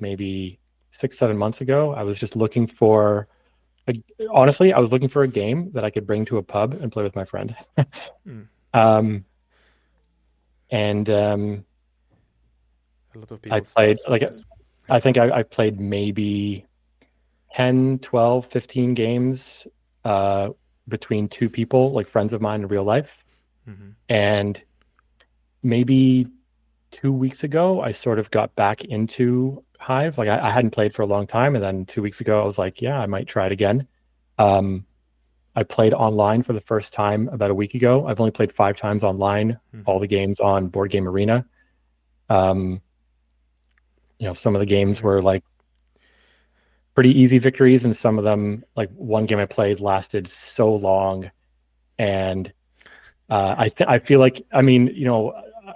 maybe 6, 7 months ago. I was just looking for, honestly, I was looking for a game that I could bring to a pub and play with my friend. Mm. Um, and A lot of I people played starts with like that. I Yeah. think I played maybe 10, 12, 15 games uh, between two people, like friends of mine in real life. Hmm. And maybe 2 weeks ago, I sort of got back into Hive. Like I hadn't played for a long time, and then 2 weeks ago, I was like, yeah, I might try it again. Um, I played online for the first time about a week ago. I've only played 5 times online, all Hmm. the games on Board Game Arena. Um, some of the games Okay. were like pretty easy victories, and some of them, like one game I played, lasted so long. And I feel like, I mean,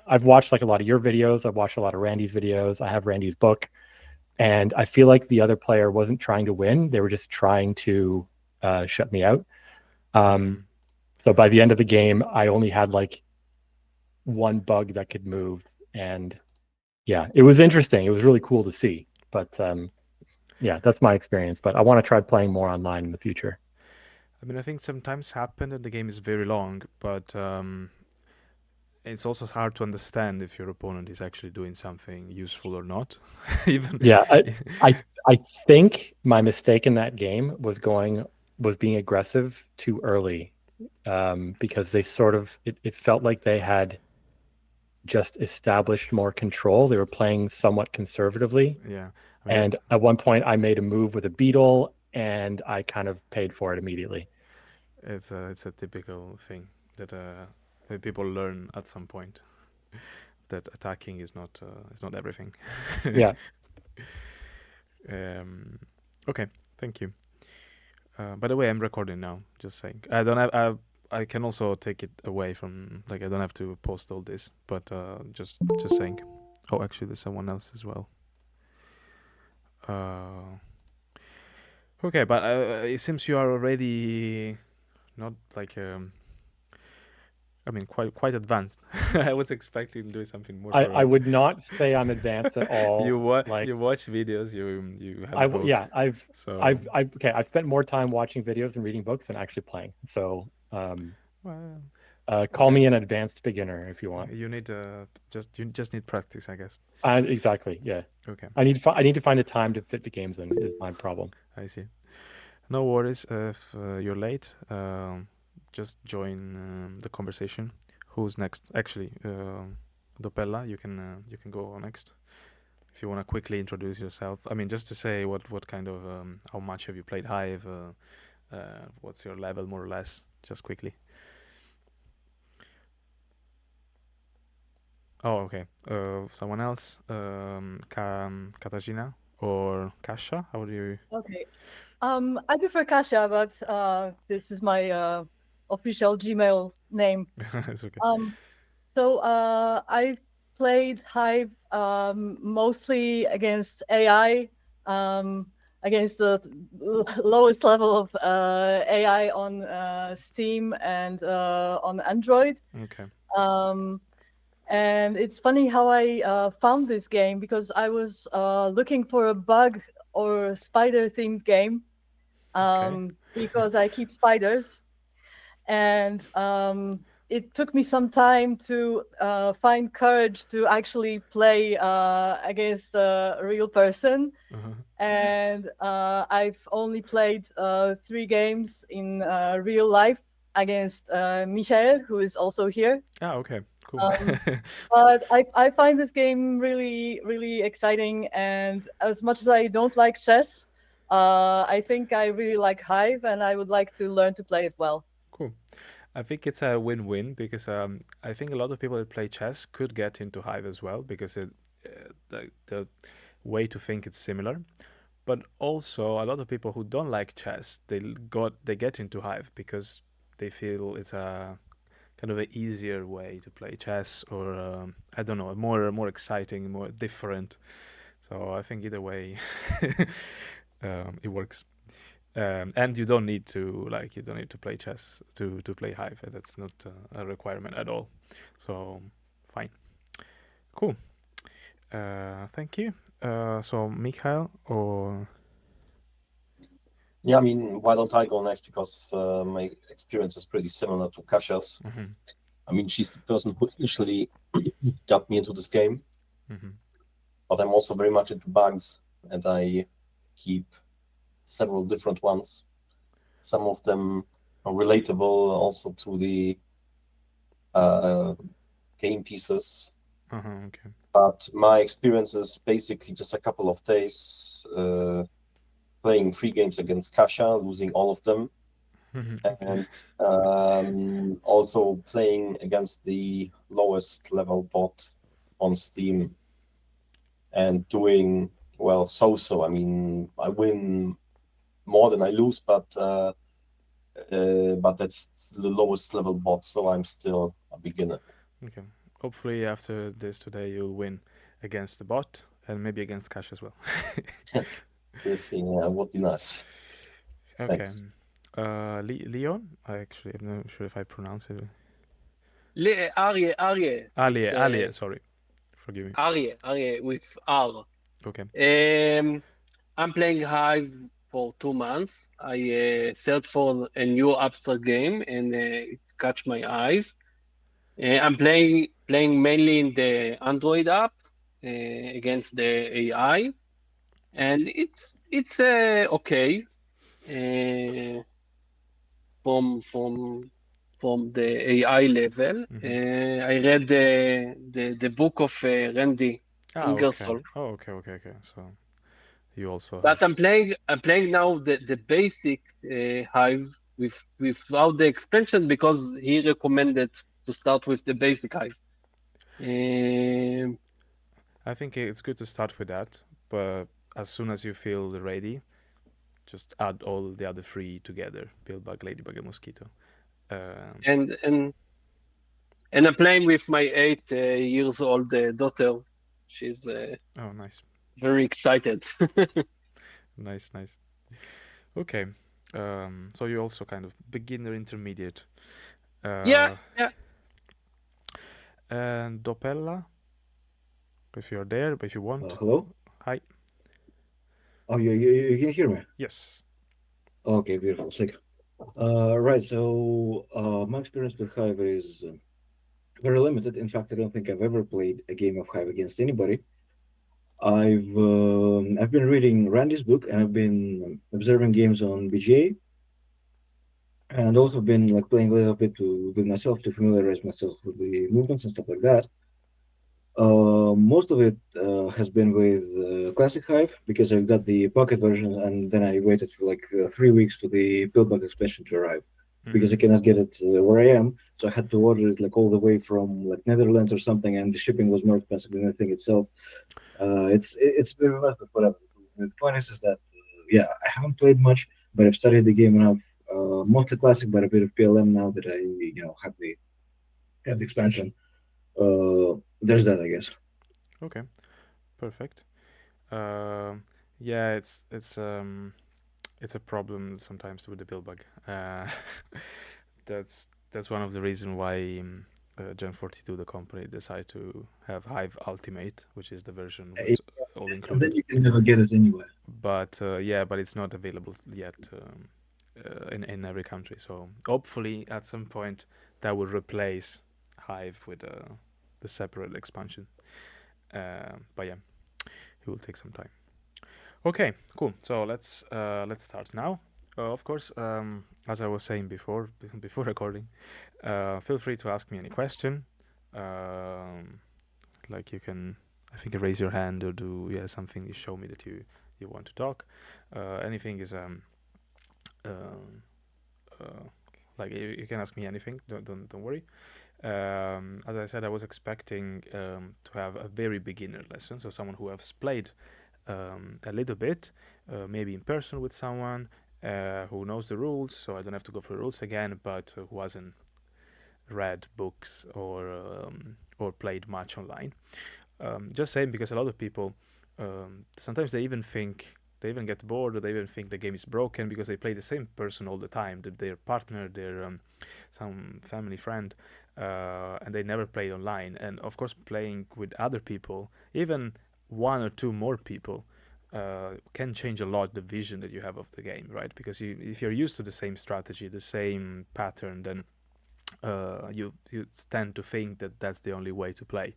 I've watched like a lot of your videos. I've watched a lot of Randy's videos. I have Randy's book. And I feel like the other player wasn't trying to win. They were just trying to shut me out. Um, Mm. so by the end of the game, I only had like one bug that could move. And yeah, it was interesting. It was really cool to see. But yeah, that's my experience. But I want to try playing more online in the future. I mean, I think sometimes happen that the game is very long, but it's also hard to understand if your opponent is actually doing something useful or not. Even. Yeah, I think my mistake in that game was being aggressive too early, because they sort of it felt like they had just established more control. They were playing somewhat conservatively. Yeah. I mean, And at one point, I made a move with a beetle, and I kind of paid for it immediately. it's a typical thing that people learn at some point that attacking is not everything. Yeah. um, okay, thank you. By the way, I'm recording now. Just saying. I don't have. I can also take it away from, like, I don't have to post all this, but just saying. Oh, actually, there's someone else as well. Uh, okay, but it seems you are already not like I mean, quite advanced. I was expecting to do something more I for. would not say I'm advanced at all. Like You watch videos. You had the book, yeah, so okay, I've spent more time watching videos and reading books than actually playing. So, well, call okay. me an advanced beginner if you want. You just need practice, I guess. Exactly. Yeah. Okay, I need to find a time to fit the games in is my problem. I see. No worries if you're late. Just join the conversation. Who's next? Actually, Dopella, you can go next if you want to quickly introduce yourself. I mean, just to say what kind of how much have you played Hive? What's your level more or less? Just quickly. Oh, okay. Someone else? Katarzyna or Kasha? How do you? Okay. I prefer Kasia, but this is my official Gmail name. It's okay. Um, I played Hive mostly against AI, um, against the lowest level of AI on Steam and on Android. Okay. Um, and it's funny how I found this game because I was looking for a bug or spider themed game, Okay. because I keep spiders. And it took me some time to find courage to actually play against a real person. Uh-huh. And I've only played 3 games in real life against Michael, who is also here. Ah, okay. Cool. Um, but I find this game really, really exciting. And as much as I don't like chess, I think I really like Hive and I would like to learn to play it well. Cool. I think it's a win-win because I think a lot of people that play chess could get into Hive as well because the way to think is similar. But also a lot of people who don't like chess, they get into Hive because they feel it's a kind of an easier way to play chess, or I don't know, a more exciting, more different. So I think either way, it works. And you don't need to play chess to play Hive. That's not a requirement at all. So fine, cool. Thank you. So Mikhail or Yeah, I mean, why don't I go next? Because my experience is pretty similar to Kasha's. mm-hmm. I mean, she's the person who initially got me into this game, Mm-hmm. but I'm also very much into bugs, and I keep several different ones. Some of them are relatable also to the uh, game pieces. Okay. But my experience is basically just a couple of days playing free games against Kasha, losing all of them, Okay. and also playing against the lowest level bot on Steam and doing well so. I mean, I win more than I lose, but that's the lowest level bot, so I'm still a beginner. Okay. Hopefully after this today you'll win against the bot and maybe against Cash as well. We'll see. Yeah, would be nice. Okay. Thanks. Leon? I'm not sure if I pronounce it. Arye. It's Alie, sorry. Forgive me. Arye with R. Okay. I'm playing Hive for 2 months. I searched for a new abstract game and it catch my eyes. I'm playing mainly in the Android app against the AI, and it's okay uh, from the AI level. Mm-hmm. I read the book of Randy Okay. Ingersoll. Oh, okay. So you also have. But I'm playing now the basic Hive without the expansion because he recommended to start with the basic Hive. Um, I think it's good to start with that, but as soon as you feel ready, just add all the other three together: Pillbug, Ladybug, and Mosquito. Um, and and and I'm playing with my 8 years old daughter. She's oh, nice, very excited. nice. Okay. So you're also kind of beginner intermediate. Yeah, Uh, yeah. and Dopella, if you're there, but if you want. Hello? Hi. Oh, you can hear me? Yes. Okay, beautiful. Sick. Right. So, my experience with Hive is very limited. In fact, I don't think I've ever played a game of Hive against anybody. I've been reading Randy's book and I've been observing games on BGA and also been like playing a little bit with myself to familiarize myself with the movements and stuff like that. Most of it has been with Classic Hive because I've got the pocket version, and then I waited for like 3 weeks for the Pillbug expansion to arrive because I Mm-hmm. cannot get it where I am. So I had to order it like all the way from like Netherlands or something, and the shipping was more expensive than the thing itself. It's very much, but whatever. The point is that yeah, I haven't played much, but I've studied the game enough. Mostly Classic, but a bit of PLM now that I have the expansion. There's that, I guess. Okay. Perfect. Um, yeah, it's a problem sometimes with the Pillbug. That's one of the reasons why Gen 42, the company, decided to have Hive Ultimate, which is the version Uh, with all And then included. you can never get it anywhere. But but it's not available yet in every country. So hopefully at some point that will replace Hive with the separate expansion. But yeah, it will take some time. Okay, cool. So let's start now. Of course, as I was saying before recording, feel free to ask me any question. Um, like you can, I think, raise your hand or do something. You show me that you want to talk. Anything is um, uh, like you can ask me anything. Don't worry. As I said, I was expecting to have a very beginner lesson, so someone who has played a little bit, maybe in person with someone who knows the rules, so I don't have to go through the rules again, but who hasn't read books or played much online. Just saying because a lot of people sometimes they even get bored or they even think the game is broken because they play the same person all the time, their partner, their some family friend, and they never played online. And of course, playing with other people, even one or two more people can change a lot the vision that you have of the game, right? Because if you're used to the same strategy, the same pattern, then you tend to think that that's the only way to play.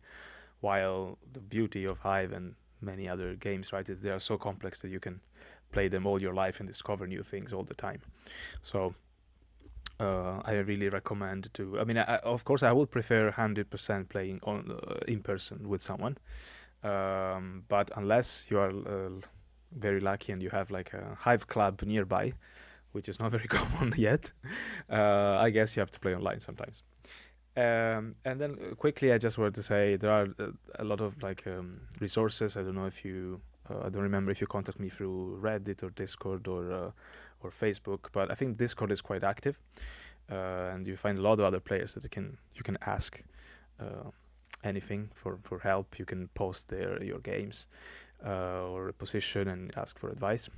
While the beauty of Hive and many other games, right, is they are so complex that you can play them all your life and discover new things all the time. So I really recommend to. I mean, of course, I would prefer 100% playing on in person with someone. But unless you are very lucky and you have like a Hive club nearby, which is not very common yet, I guess you have to play online sometimes. And then quickly, I just wanted to say there are a lot of like resources. I don't know if you, I don't remember if you contact me through Reddit or Discord or Facebook, but I think Discord is quite active, and you find a lot of other players that you can ask anything for help. You can post there your games or a position and ask for advice.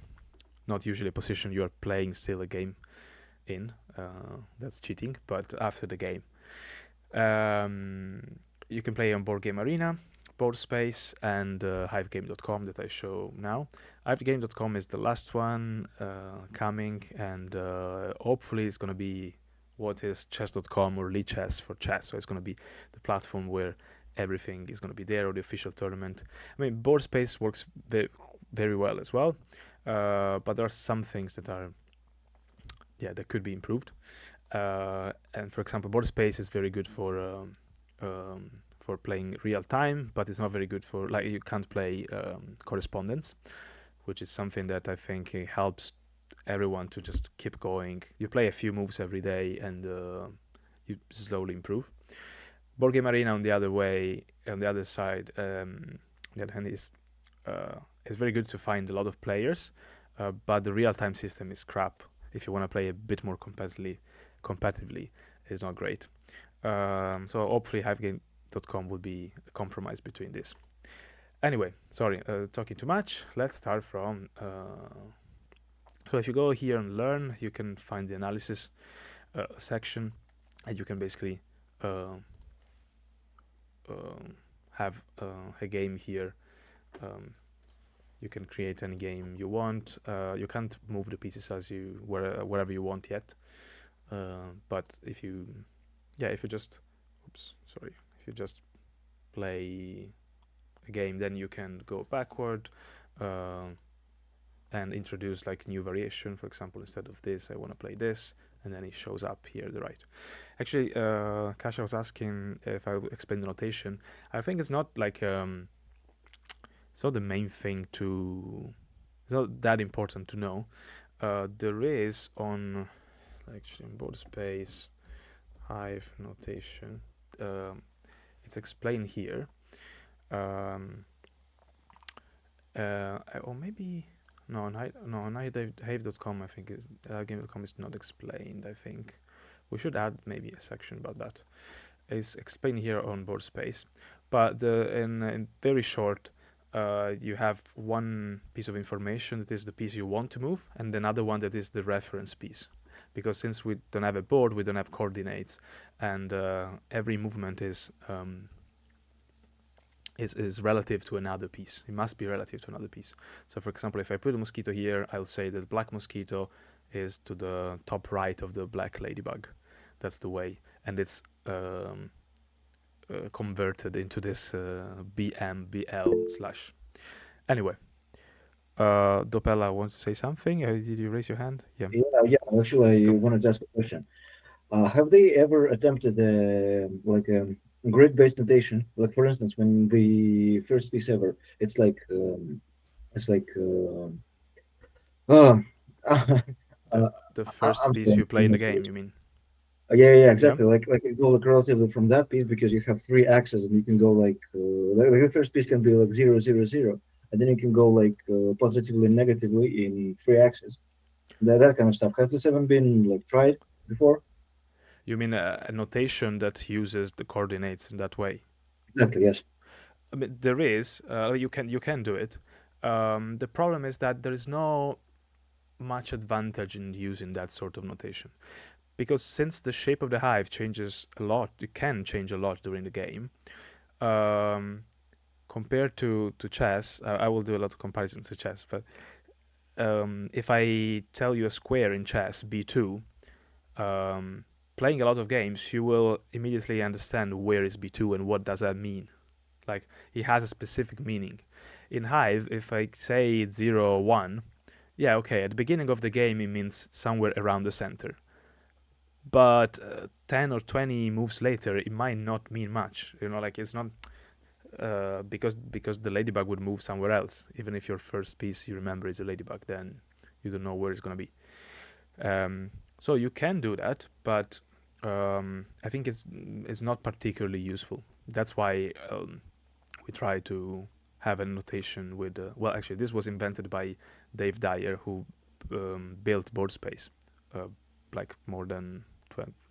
Not usually a position you are playing still a game in. That's cheating, but after the game. You can play on Board Game Arena, Boardspace, and HiveGame.com that I show now. HiveGame.com is the last one coming, and hopefully it's going to be what is chess.com or Lichess for chess. So it's going to be the platform where everything is going to be there, or the official tournament. I mean, Boardspace works very, very well as well, but there are some things that are, that could be improved. And for example, Boardspace is very good for playing real time, but it's not very good for, like, you can't play correspondence, which is something that I think helps everyone to just keep going. You play a few moves every day and you slowly improve. Board Game Arena on the other side, on the other hand, is it's very good to find a lot of players, but the real time system is crap. If you want to play a bit more competitively, it's not great. So hopefully HiveGame.com will be a compromise between this. Anyway, sorry, talking too much. Let's start from. So if you go here and learn, you can find the analysis section, and you can basically have a game here. You can create any game you want. You can't move the pieces as you wherever you want yet. But if you just, if you just play a game, then you can go backward and introduce like new variation. For example, instead of this, I want to play this, and then it shows up here the right. Actually, Kasha was asking if I would explain the notation. I think it's not like it's not the main thing to. It's not that important to know. There is on actually in Boardspace Hive notation. It's explained here. Or maybe no on Hive.com. I think Game.com is not explained. I think we should add maybe a section about that. It's explained here on Boardspace, but in very short. You have one piece of information that is the piece you want to move, and another one that is the reference piece. Because since we don't have a board, we don't have coordinates, and every movement is relative to another piece. It must be relative to another piece. So, for example, if I put a mosquito here, I'll say that black mosquito is to the top right of the black ladybug. That's the way, and it's converted into this BMBL/. Anyway, Dopella, want to say something? Did you raise your hand? Yeah. Yeah. Actually, I wanted to ask a question. Have they ever attempted like a grid-based notation? Like, for instance, when the first piece ever, it's like uh, the first I'm piece sorry. you play in the game, you mean? Yeah, exactly. Like you go like relatively from that piece because you have three axes and you can go like the first piece can be like 0, 0, 0, and then you can go like positively and negatively in three axes. That kind of stuff. Has this ever been like tried before? You mean a notation that uses the coordinates in that way? Exactly. Yes. I mean, there is. You can do it. The problem is that there is no much advantage in using that sort of notation, because since the shape of the hive changes a lot, it can change a lot during the game. compared to chess, I will do a lot of comparisons to chess, but if I tell you a square in chess, b2, playing a lot of games, you will immediately understand where is b2 and what does that mean. Like, it has a specific meaning. In Hive, if I say 0, 1, yeah, okay, at the beginning of the game it means somewhere around the center. But 10 or 20 moves later, it might not mean much. Like, it's not because the ladybug would move somewhere else. Even if your first piece you remember is a ladybug, then you don't know where it's going to be. So you can do that, but I think it's not particularly useful. That's why we try to have a notation with well, actually this was invented by Dave Dyer, who built board space like more than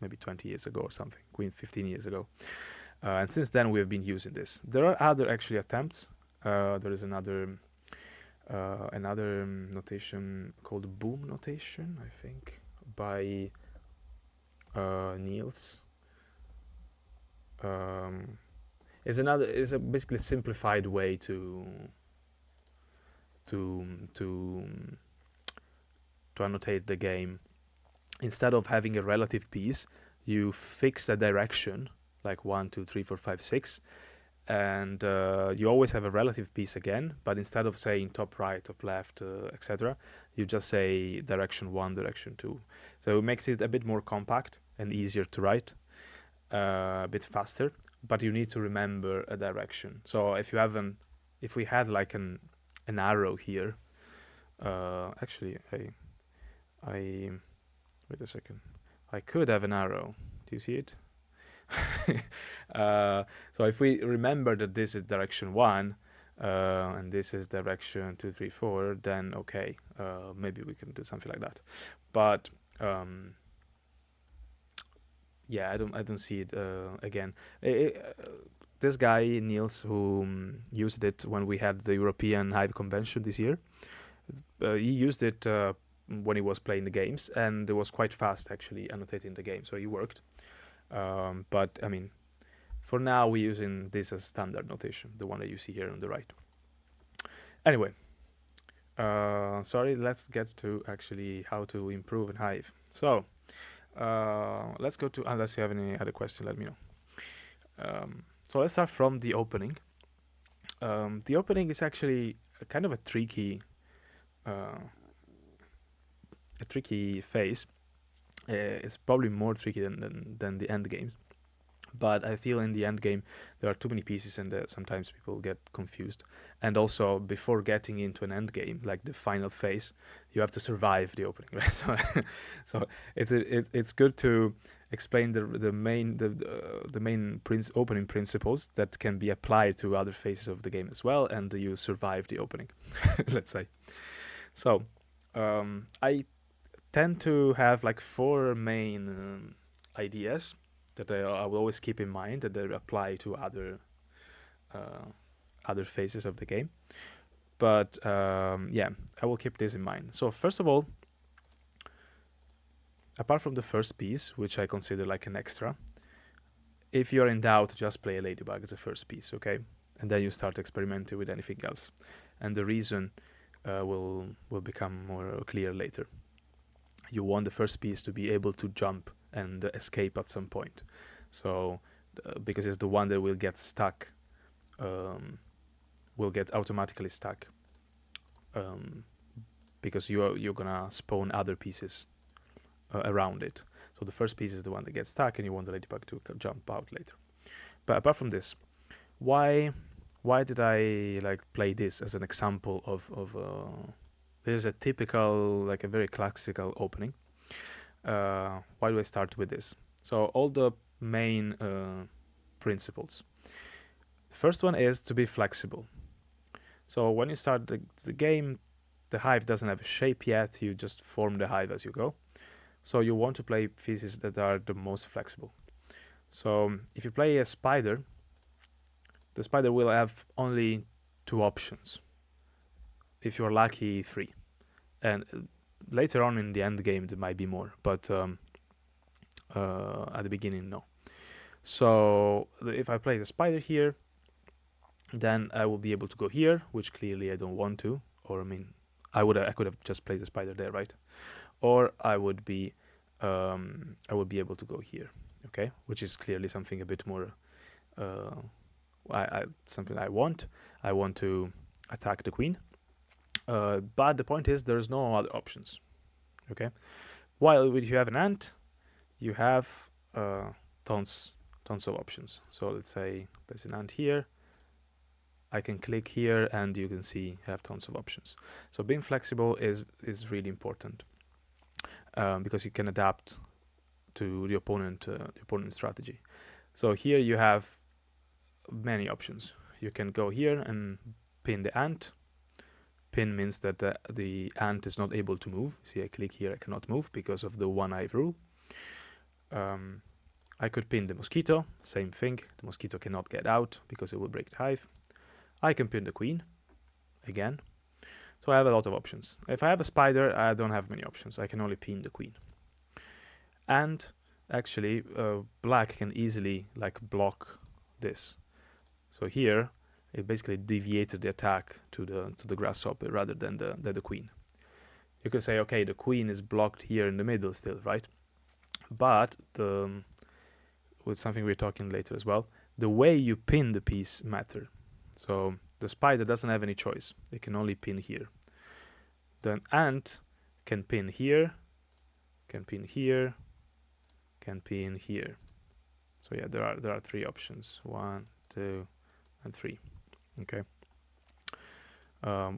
maybe 20 years ago or something, 15 years ago, and since then we have been using this. There are other actually attempts. There is another notation called boom notation, I think, by Niels. It's a basically simplified way to annotate the game. Instead of having a relative piece, you fix a direction like 1, 2, 3, 4, 5, 6, and you always have a relative piece again, but instead of saying top right, top left, etc., you just say direction 1, direction 2. So it makes it a bit more compact and easier to write, a bit faster, but you need to remember a direction. So if we had like an arrow here, actually I wait a second, I could have an arrow. Do you see it? So if we remember that this is direction 1 and this is direction 2, 3, 4, then okay, maybe we can do something like that. But yeah, I don't see it again. This guy Niels, who used it when we had the European Hive convention this year, he used it when he was playing the games, and it was quite fast actually annotating the game, so it worked. But I mean, for now we're using this as standard notation, the one that you see here on the right. Anyway, sorry, let's get to actually how to improve in Hive. So let's go to, unless you have any other question, let me know. So let's start from the opening. The opening is actually kind of a tricky phase. It's probably more tricky than the end game, but I feel in the end game there are too many pieces and sometimes people get confused. And also, before getting into an end game, like the final phase, you have to survive the opening, right? So it's good to explain the main opening principles that can be applied to other phases of the game as well, and you survive the opening, let's say. So I tend to have like 4 main ideas that I will always keep in mind, that they apply to other phases of the game. But yeah, I will keep this in mind. So first of all, apart from the first piece, which I consider like an extra, if you're in doubt, just play a ladybug as a first piece, okay? And then you start experimenting with anything else, and the reason will become more clear later. You want the first piece to be able to jump and escape at some point. So because it's the one that will get stuck, will get automatically stuck, because you're gonna spawn other pieces around it. So the first piece is the one that gets stuck, and you want the ladybug to jump out later. But apart from this, why did I like play this as an example of this is a typical, like a very classical opening. Why do I start with this? So all the main principles. The first one is to be flexible. So when you start the game, the hive doesn't have a shape yet. You just form the hive as you go. So you want to play pieces that are the most flexible. So if you play a spider, the spider will have only 2 options. If you're lucky, 3. And later on in the end game there might be more, but at the beginning, no. So if I play the spider here, then I will be able to go here, which clearly I don't want to. Or I mean, I could have just placed a spider there, right? Or I would be able to go here, okay, which is clearly something a bit more something I want. I want to attack the queen, but the point is there's no other options, okay. While if you have an ant, you have tons of options. So let's say there's an ant here. I can click here and you can see I have tons of options. So being flexible is really important, because you can adapt to the opponent's strategy. So here you have many options. You can go here and pin the ant. Pin means that the ant is not able to move. See, I click here, I cannot move because of the one hive rule. I could pin the mosquito, same thing. The mosquito cannot get out because it will break the hive. I can pin the queen, again. So I have a lot of options. If I have a spider, I don't have many options. I can only pin the queen. And actually, black can easily like block this. So here, it basically deviated the attack to the grasshopper rather than the queen. You could say, okay, the queen is blocked here in the middle still, right? But with something we're talking later as well, the way you pin the piece matter. So the spider doesn't have any choice. It can only pin here. The ant can pin here, can pin here, can pin here. So yeah, there are three options. 1, 2, and 3. Okay.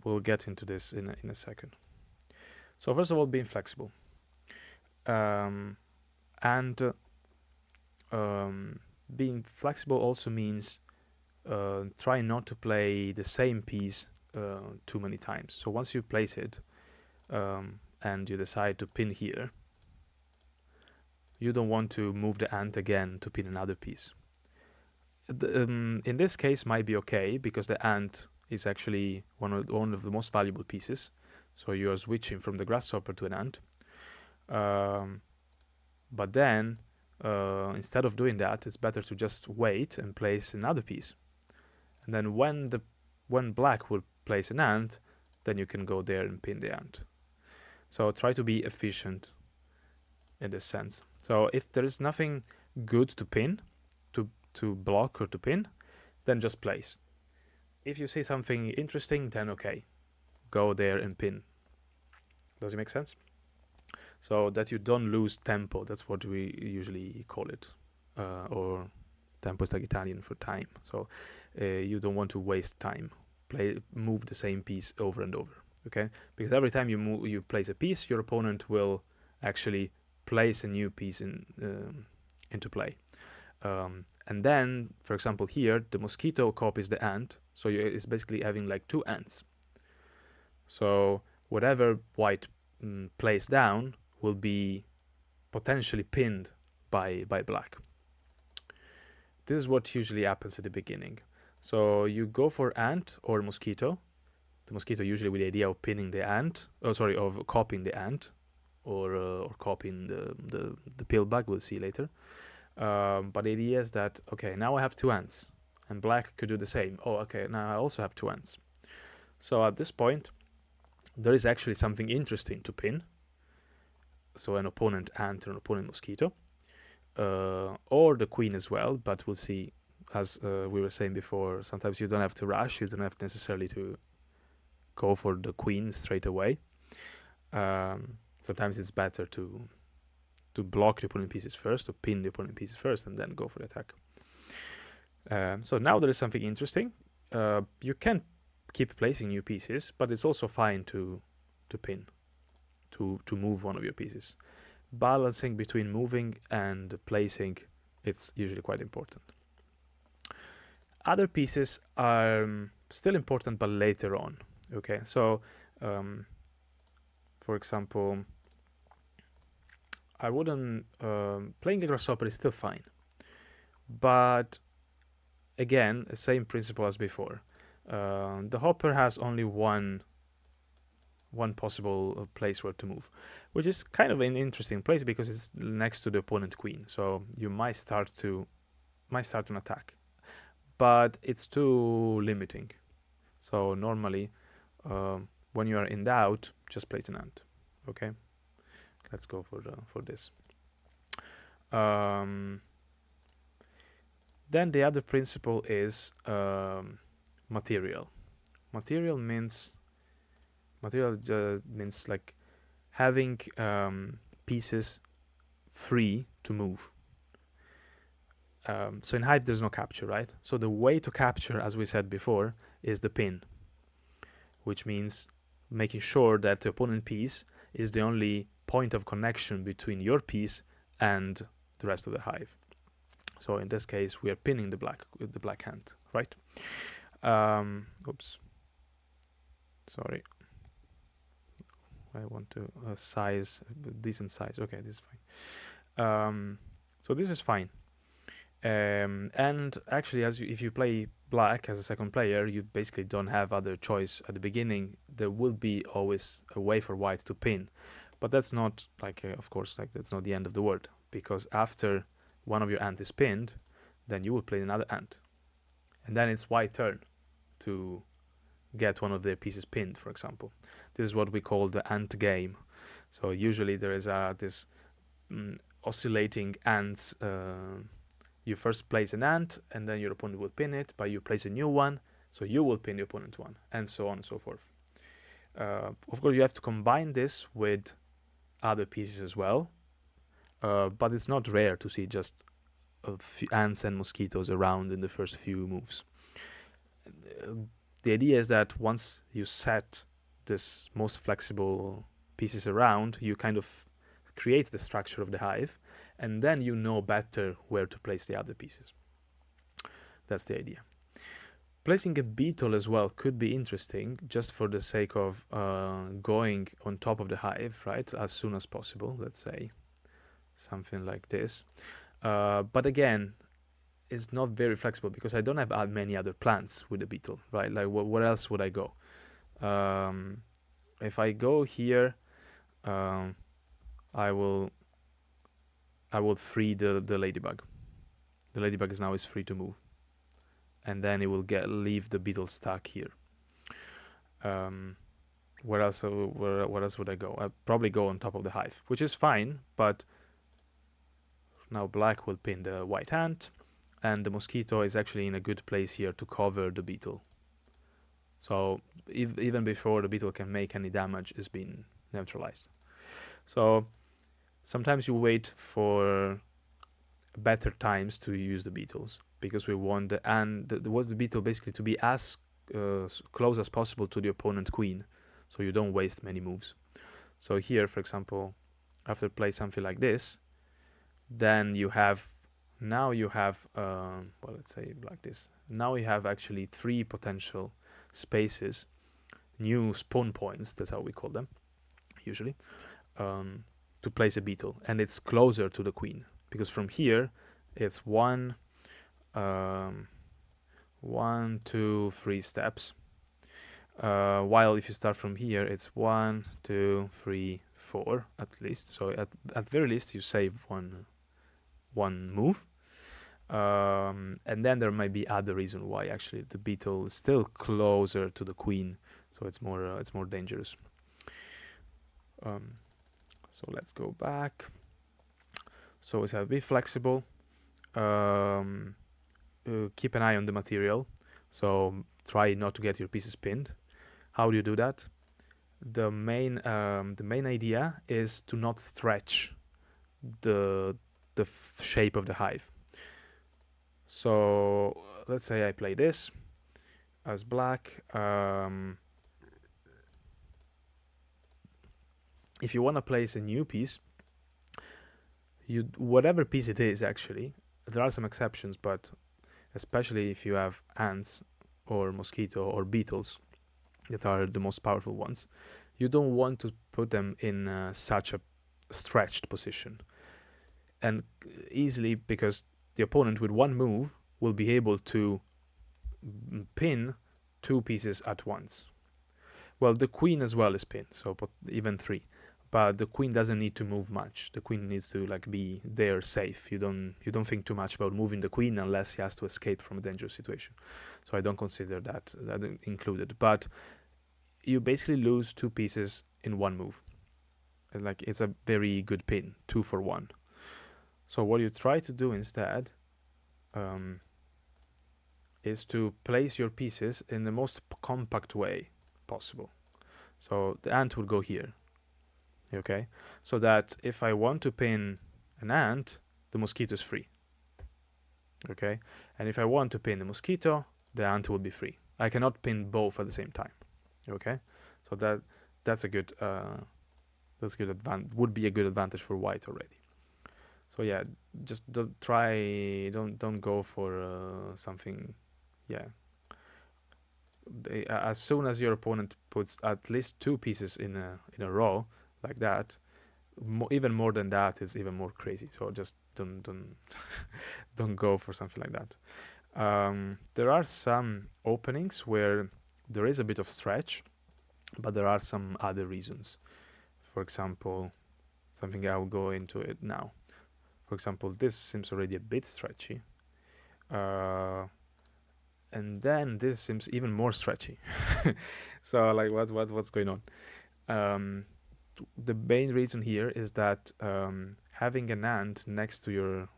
We'll get into this in a second. So first of all, being flexible. Being flexible also means try not to play the same piece too many times. So once you place it and you decide to pin here, you don't want to move the ant again to pin another piece. In this case might be okay because the ant is actually one of the most valuable pieces. So you are switching from the grasshopper to an ant. But then instead of doing that, it's better to just wait and place another piece. And then when black will place an ant, then you can go there and pin the ant. So try to be efficient in this sense. So if there is nothing good to pin, to block or to pin, then just place. If you see something interesting, then okay, go there and pin. Does it make sense? So that you don't lose tempo. That's what we usually call it, or tempo is like Italian for time. So you don't want to waste time. Move the same piece over and over. Okay, because every time you place a piece, your opponent will actually place a new piece into play. And then, for example, here the mosquito copies the ant, so it's basically having like two ants. So whatever white plays down will be potentially pinned by black. This is what usually happens at the beginning. So you go for ant or mosquito. The mosquito usually with the idea of pinning the ant, of copying the ant, or copying the pillbug. We'll see later. But the idea is that, okay, now I have two ants, and black could do the same. Oh, okay, now I also have two ants. So at this point, there is actually something interesting to pin. So an opponent ant or an opponent mosquito, or the queen as well. But we'll see, as we were saying before, sometimes you don't have to rush. You don't have necessarily to go for the queen straight away. Sometimes it's better to block the opponent pieces first, to pin the opponent pieces first, and then go for the attack. So now there is something interesting. You can keep placing new pieces, but it's also fine to pin, to move one of your pieces. Balancing between moving and placing, it's usually quite important. Other pieces are still important, but later on. Okay, so for example, I wouldn't playing the grasshopper is still fine, but again, the same principle as before. The hopper has only one possible place where to move, which is kind of an interesting place because it's next to the opponent queen. So you might start an attack, but it's too limiting. So normally, when you are in doubt, just place an ant. Okay, let's go for this. Then the other principle is material. Material means like having pieces free to move. So in Hive there's no capture, right? So the way to capture, as we said before, is the pin, which means making sure that the opponent piece is the only point of connection between your piece and the rest of the Hive. So in this case, we are pinning the black with the black hand, right? Oops. Sorry. I want to size, decent size. Okay, this is fine. So this is fine. And actually, if you play black as a second player, you basically don't have other choice at the beginning. There will be always a way for white to pin, but that's not like, of course, like that's not the end of the world, because after one of your ant is pinned, then you will play another ant, and then it's white turn to get one of their pieces pinned, for example. This is what we call the ant game. So usually there is this oscillating ants. You first place an ant, and then your opponent will pin it, but you place a new one, so you will pin the opponent one, and so on and so forth. Of course, you have to combine this with other pieces as well, but it's not rare to see just a few ants and mosquitoes around in the first few moves. The idea is that once you set this most flexible pieces around, you kind of create the structure of the hive, and then you know better where to place the other pieces. That's the idea. Placing a beetle as well could be interesting, just for the sake of going on top of the hive, right, as soon as possible, let's say. Something like this. But again, it's not very flexible, because I don't have many other plants with the beetle, right? Like, where else would I go? If I go here, I will free the ladybug. The ladybug is now free to move, and then it will leave the beetle stuck here. Where else would I go? I'd probably go on top of the hive, which is fine, but now black will pin the white ant, and the mosquito is actually in a good place here to cover the beetle. So even before the beetle can make any damage, is being neutralized. So sometimes you wait for better times to use the beetles, because we want the beetle basically to be as close as possible to the opponent queen, so you don't waste many moves. So here, for example, after play something like this, then now you have well, let's say like this. Now you have actually 3 potential spaces, new spawn points, that's how we call them usually, to place a beetle, and it's closer to the queen, because from here it's 1, 2, 3 steps, while if you start from here, it's 1, 2, 3, 4 at least. So at very least you save one move, and then there might be other reason why actually the beetle is still closer to the queen, so it's more dangerous. So let's go back. So we have be flexible, keep an eye on the material, so try not to get your pieces pinned. How do you do that? The main idea is to not stretch the shape of the hive. So let's say I play this as black. If you want to place a new piece, whatever piece it is, actually, there are some exceptions, but especially if you have ants or mosquito or beetles that are the most powerful ones, you don't want to put them in such a stretched position, and easily, because the opponent with one move will be able to pin 2 pieces at once. Well, the queen as well is pinned, so even 3, but the queen doesn't need to move much. The queen needs to like be there safe. You don't think too much about moving the queen unless he has to escape from a dangerous situation. So I don't consider that included. But you basically lose 2 pieces in one move. And like it's a very good pin, 2 for 1. So what you try to do instead is to place your pieces in the most compact way possible. So the ant will go here, okay? So that if I want to pin an ant, the mosquito is free, okay? And if I want to pin the mosquito, the ant will be free. I cannot pin both at the same time, okay? So that's a good would be a good advantage for white already. So yeah, just don't go for something, yeah. As soon as your opponent puts at least 2 pieces in a row like that, even more than that is even more crazy. So just don't don't go for something like that. There are some openings where there is a bit of stretch, but there are some other reasons. For example, something I'll go into it now. For example, this seems already a bit stretchy. And then this seems even more stretchy. So like what's going on? The main reason here is that having an ant next to your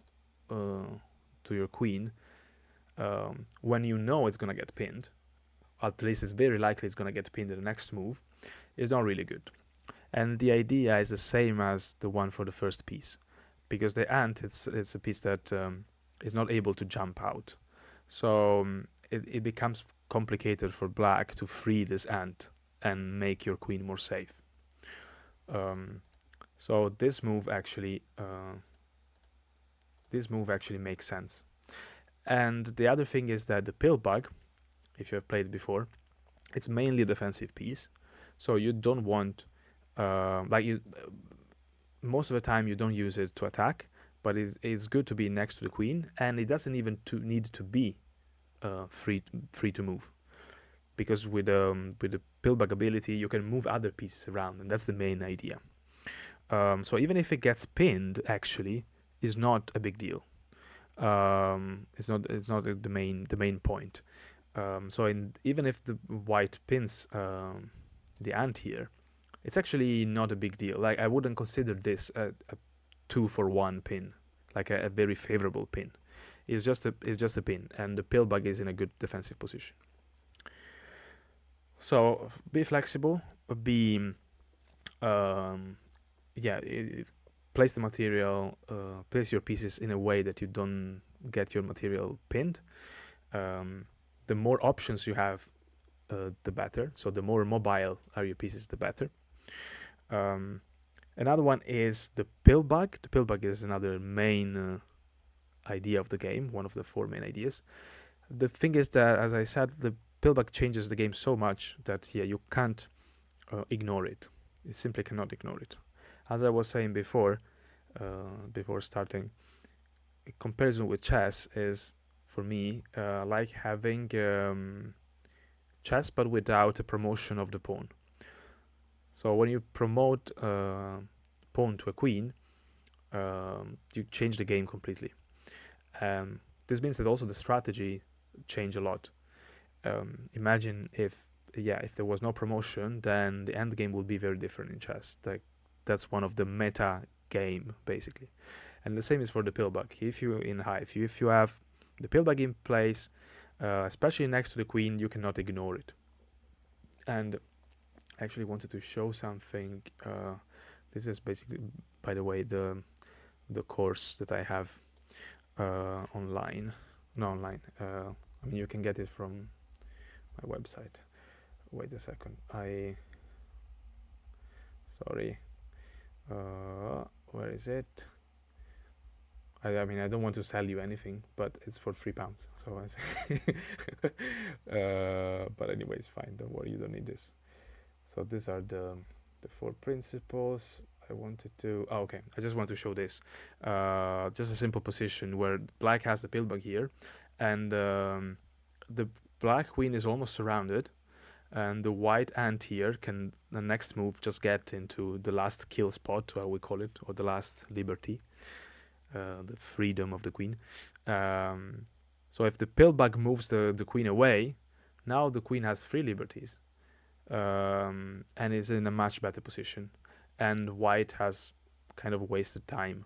queen, when you know it's gonna get pinned, at least it's very likely it's gonna get pinned in the next move, is not really good. And the idea is the same as the one for the first piece, because the ant it's a piece that is not able to jump out. So it becomes complicated for black to free this ant and make your queen more safe. So this move actually makes sense. And the other thing is that the Pillbug, if you have played it before, it's mainly a defensive piece. So you don't want most of the time you don't use it to attack, but it's good to be next to the queen, and it doesn't even need to be free to move, because with the Pillbug ability you can move other pieces around, and that's the main idea. So even if it gets pinned, actually, is not a big deal. It's not the main point. So even if the white pins the ant here, it's actually not a big deal. Like I wouldn't consider this a 2 for 1 pin, like a very favorable pin. It's just a pin, and the Pillbug is in a good defensive position. So be flexible. Place the material, place your pieces in a way that you don't get your material pinned. The more options you have, the better. So the more mobile are your pieces, the better. Another one is the Pillbug. The Pillbug is another main idea of the game, one of the 4 main ideas. The thing is that, as I said, the Pillbug changes the game so much that you can't ignore it. You simply cannot ignore it. As I was saying before starting, a comparison with chess is, for me, like having chess but without a promotion of the pawn. So when you promote pawn to a queen, you change the game completely. This means that also the strategy change a lot. Imagine if there was no promotion, then the end game would be very different in chess. That's one of the meta game, basically. And the same is for the Pillbug. If you in Hive, if you have the Pillbug in place, especially next to the queen, you cannot ignore it. And I actually wanted to show something. This is basically, by the way, the course that I have online. No, online. I mean, you can get it from my website. Wait a second. Sorry. Where is it? I mean, I don't want to sell you anything, but it's for £3. So, but anyway, it's fine. Don't worry, you don't need this. So these are the 4 principles. I wanted to. Oh, okay. I just want to show this. Just a simple position where black has the Pillbug here, and the black queen is almost surrounded, and the white ant here can the next move just get into the last kill spot, how we call it, or the last liberty, the freedom of the queen. So if the Pillbug moves the queen away, now the queen has 3 liberties, and is in a much better position, and white has kind of wasted time.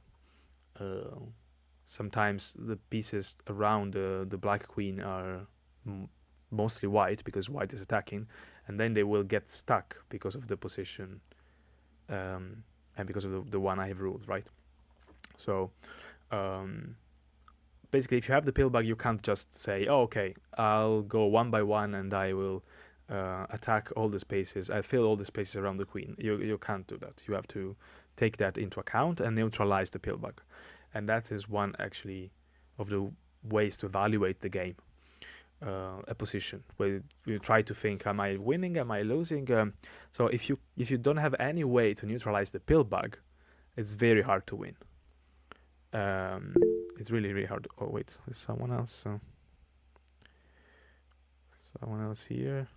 Sometimes the pieces around the black queen are mostly white because white is attacking, and then they will get stuck because of the position, and because of the one I have ruled, right? So basically, if you have the Pillbug, you can't just say, oh, okay, I'll go one by one and I will attack all the spaces. I fill all the spaces around the queen. You can't do that. You have to take that into account and neutralize the Pillbug. And that is one actually of the ways to evaluate the game, a position where you try to think, am I winning, am I losing? So if you don't have any way to neutralize the Pillbug, it's very hard to win. It's really, really hard. Oh wait, there's someone else. Someone else here.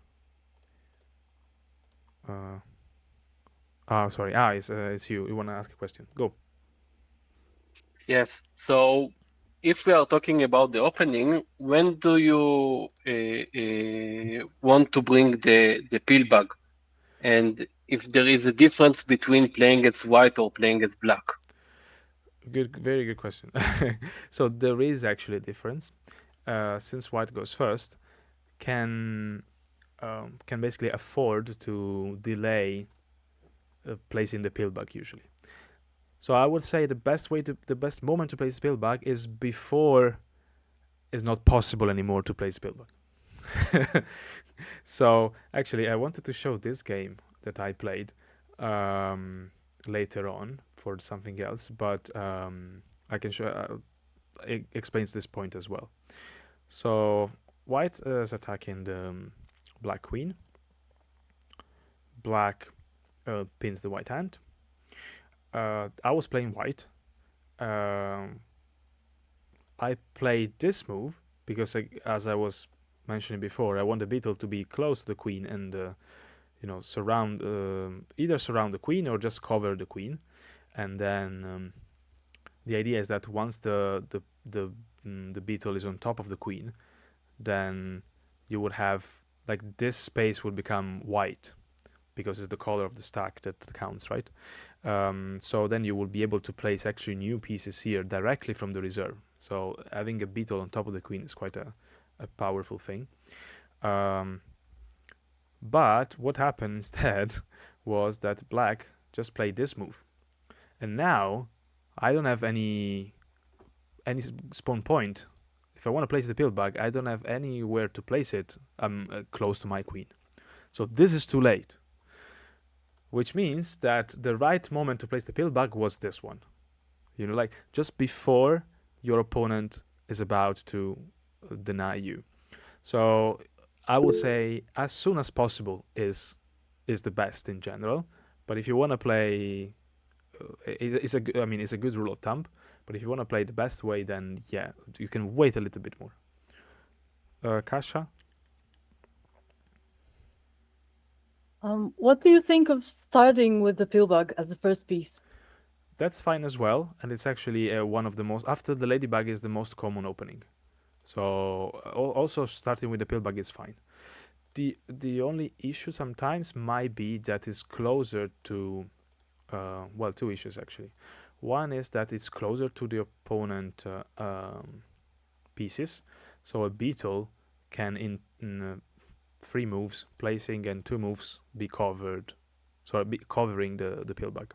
Sorry. It's you. You want to ask a question? Go. Yes. So if we are talking about the opening, when do you want to bring the Pillbug? And if there is a difference between playing as white or playing as black? Good, very good question. So there is actually a difference. Since white goes first, can basically afford to delay placing the Pillbug usually. So I would say the best moment to place Pillbug is before it's not possible anymore to place Pillbug. So actually, I wanted to show this game that I played later on for something else, but I can show. It explains this point as well. So white is attacking the black queen. Black pins the white ant. I was playing white. I played this move because, as I was mentioning before, I want the beetle to be close to the queen and surround either surround the queen or just cover the queen, and then the idea is that once the beetle is on top of the queen, then you would have like this space would become white because it's the color of the stack that counts, right? So then you will be able to place actually new pieces here directly from the reserve. So having a beetle on top of the queen is quite a powerful thing. But what happened instead was that black just played this move, and now I don't have any spawn point. If I want to place the Pillbug, I don't have anywhere to place it. I'm close to my queen, so this is too late. Which means that the right moment to place the Pillbug was this one. Like just before your opponent is about to deny you. So I would say as soon as possible is the best in general. But if you want to play, it's a good rule of thumb. But if you want to play the best way, then yeah, you can wait a little bit more. Kasha? What do you think of starting with the Pillbug as the first piece? That's fine as well, and it's actually one of the most. After the Ladybug is the most common opening, so also starting with the Pillbug is fine. The only issue sometimes might be that it's closer to, two issues actually. One is that it's closer to the opponent pieces, so a beetle can in 3 moves placing and 2 moves be covered, covering the Pillbug.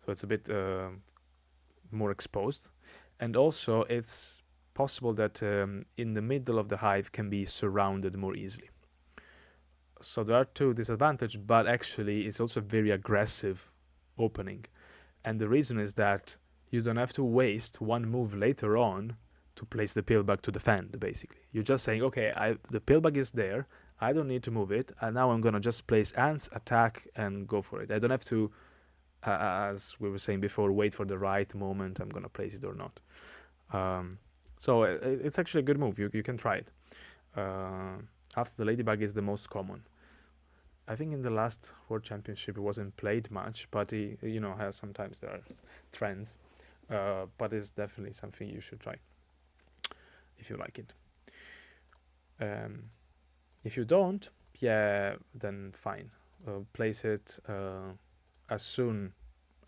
So it's a bit more exposed, and also it's possible that in the middle of the hive can be surrounded more easily. So there are 2 disadvantages, but actually it's also a very aggressive opening, and the reason is that you don't have to waste 1 move later on to place the Pillbug to defend. Basically, you're just saying, okay, the Pillbug is there, I don't need to move it, and now I'm gonna just place ants, attack, and go for it. I don't have to, as we were saying before, wait for the right moment I'm gonna place it or not. So it's actually a good move. You can try it. After the Ladybug is the most common. I think in the last World Championship it wasn't played much, but has sometimes there are trends. But it's definitely something you should try if you like it. If you don't, yeah, then fine. Place it as soon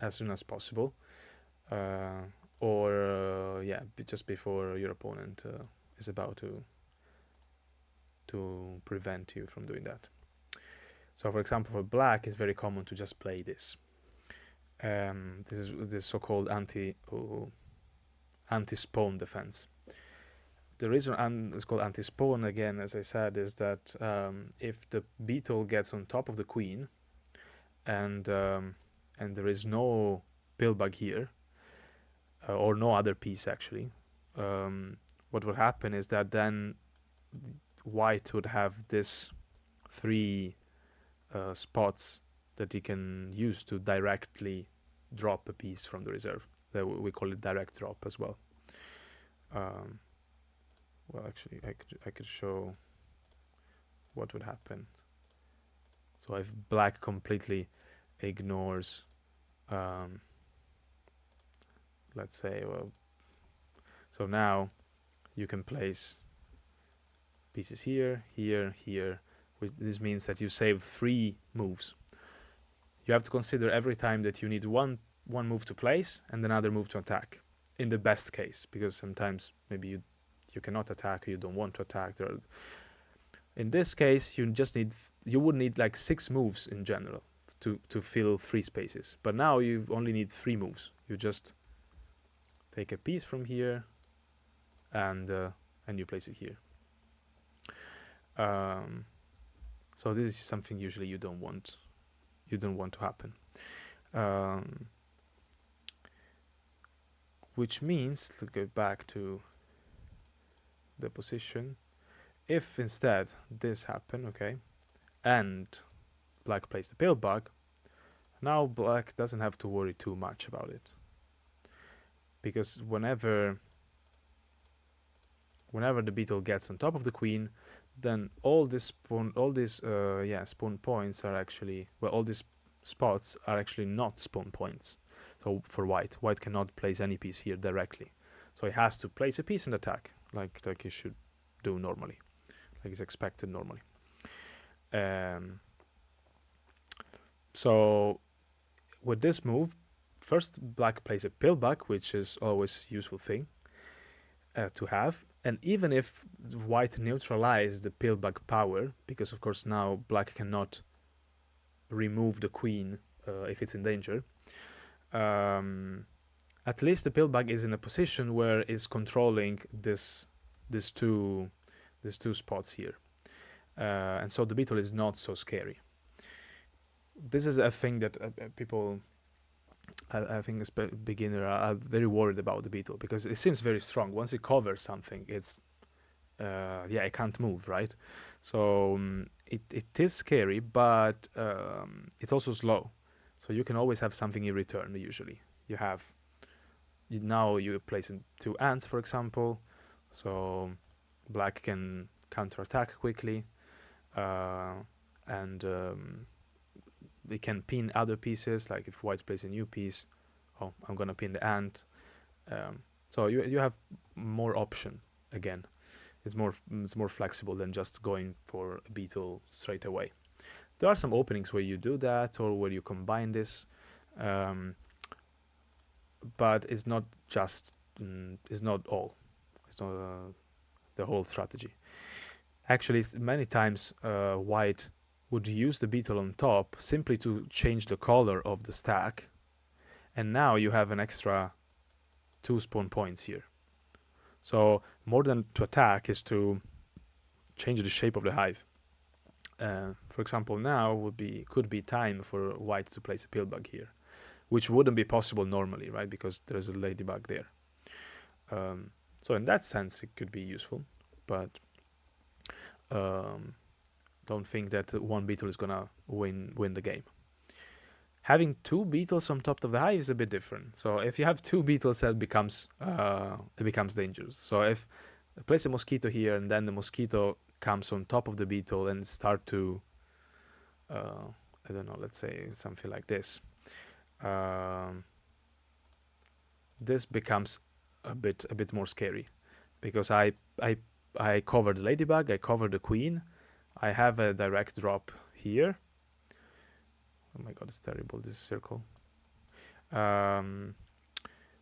as possible, or just before your opponent is about to prevent you from doing that. So, for example, for black, it's very common to just play this. This is the so-called anti-spawn defense. The reason it's called anti-spawn, again, as I said, is that if the beetle gets on top of the queen and there is no pillbug here, or no other piece actually, what would happen is that then white would have this 3 spots that he can use to directly drop a piece from the reserve. We call it direct drop as well. Well, actually, I could show what would happen. So if black completely ignores, let's say, so now you can place pieces here, here, here. This means that you save 3 moves. You have to consider every time that you need one move to place and another move to attack, in the best case, because sometimes maybe you cannot attack or you don't want to attack. In this case, you would need like 6 moves in general to fill 3 spaces. But now you only need 3 moves. You just take a piece from here and you place it here. So this is something usually you don't want to happen. Which means, let's go back to the position. If instead this happened, okay, and black plays the pillbug, now black doesn't have to worry too much about it, because whenever the beetle gets on top of the queen, then all these spawn points are actually, well, all these spots are actually not spawn points. So for white cannot place any piece here directly, so he has to place a piece and attack like he should do normally, like is expected normally. So with this move, first black plays a pillbug, which is always a useful thing to have. And even if white neutralizes the pillbug power, because of course now black cannot remove the queen if it's in danger, at least the pillbug is in a position where it's controlling these two spots here, and so the beetle is not so scary. This is a thing that people, I think, as beginner, are very worried about the beetle, because it seems very strong. Once it covers something, it's it can't move, right? So it is scary, but it's also slow. So you can always have something in return. Usually, now you place in 2 ants, for example, so black can counterattack quickly, and they can pin other pieces. Like if white plays a new piece, I'm gonna pin the ant. So you have more option again. It's more flexible than just going for a beetle straight away. There are some openings where you do that, or where you combine this, but it's not just it's not all. It's not the whole strategy. Actually, many times white would use the beetle on top simply to change the color of the stack, and now you have an extra 2 spawn points here. So more than to attack is to change the shape of the hive. For example, now could be time for white to place a pillbug here, which wouldn't be possible normally, right? Because there's a ladybug there. So in that sense, it could be useful, but don't think that one beetle is gonna win the game. Having 2 beetles on top of the hive is a bit different. So if you have 2 beetles, that becomes dangerous. So if I place a mosquito here and then the mosquito comes on top of the beetle and start to I don't know, let's say something like this. Um, this becomes a bit more scary because I cover the ladybug, I cover the queen, I have a direct drop here. Oh my god, it's terrible, this circle.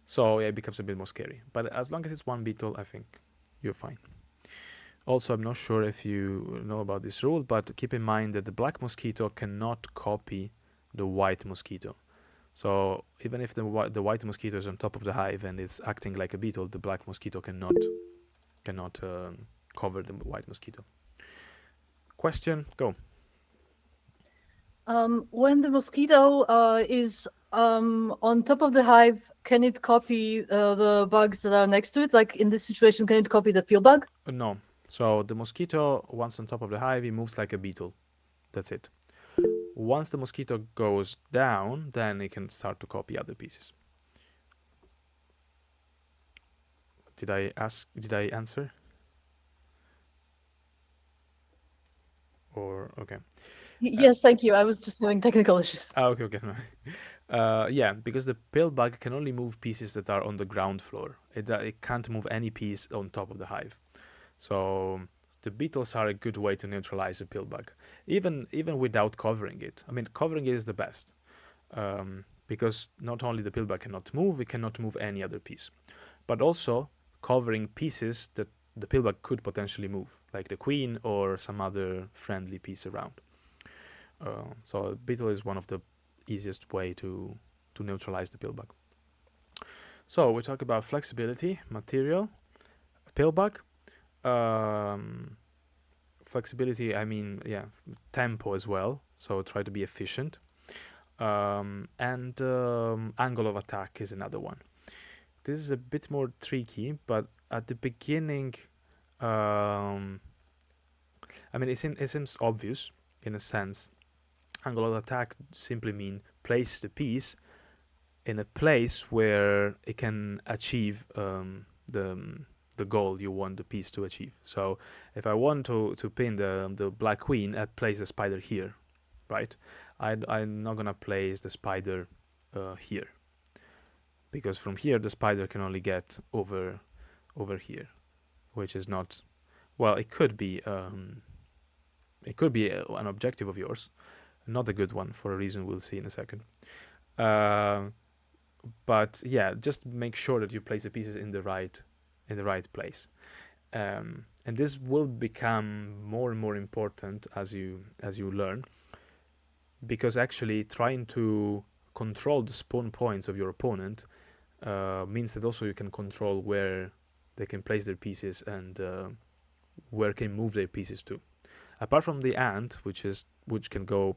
So yeah, it becomes a bit more scary. But as long as it's one beetle, I think you're fine. Also, I'm not sure if you know about this rule, but keep in mind that the black mosquito cannot copy the white mosquito. So even if the white mosquito is on top of the hive and it's acting like a beetle, the black mosquito cannot cover the white mosquito. Question, go. When the mosquito is on top of the hive, can it copy the bugs that are next to it? Like in this situation, can it copy the pillbug? No. So the mosquito, once on top of the hive, he moves like a beetle. That's it. Once the mosquito goes down, then it can start to copy other pieces. Did I answer? Or okay. Yes, thank you. I was just having technical issues. Okay. Yeah, because the pillbug can only move pieces that are on the ground floor. It can't move any piece on top of the hive. So the beetles are a good way to neutralize a pillbug, even without covering it. I mean, covering it is the best, because not only the pillbug cannot move, it cannot move any other piece, but also covering pieces that the pillbug could potentially move, like the queen or some other friendly piece around. So beetle is one of the easiest way to neutralize the pillbug. So we talk about flexibility, material, pillbug. Flexibility, I mean, yeah, tempo as well. So try to be efficient. And angle of attack is another one. This is a bit more tricky, but at the beginning, I mean, it seems obvious in a sense. Angle of attack simply mean place the piece in a place where it can achieve the goal you want the piece to achieve. So if I want to pin the black queen, I place the spider here, right? I'm not gonna place the spider here, because from here the spider can only get over here, which is not, well, it could be an objective of yours, not a good one for a reason we'll see in a second. But yeah, just make sure that you place the pieces in the right place, and this will become more and more important as you learn, because actually trying to control the spawn points of your opponent means that also you can control where they can place their pieces and where can move their pieces to. Apart from the ant, which can go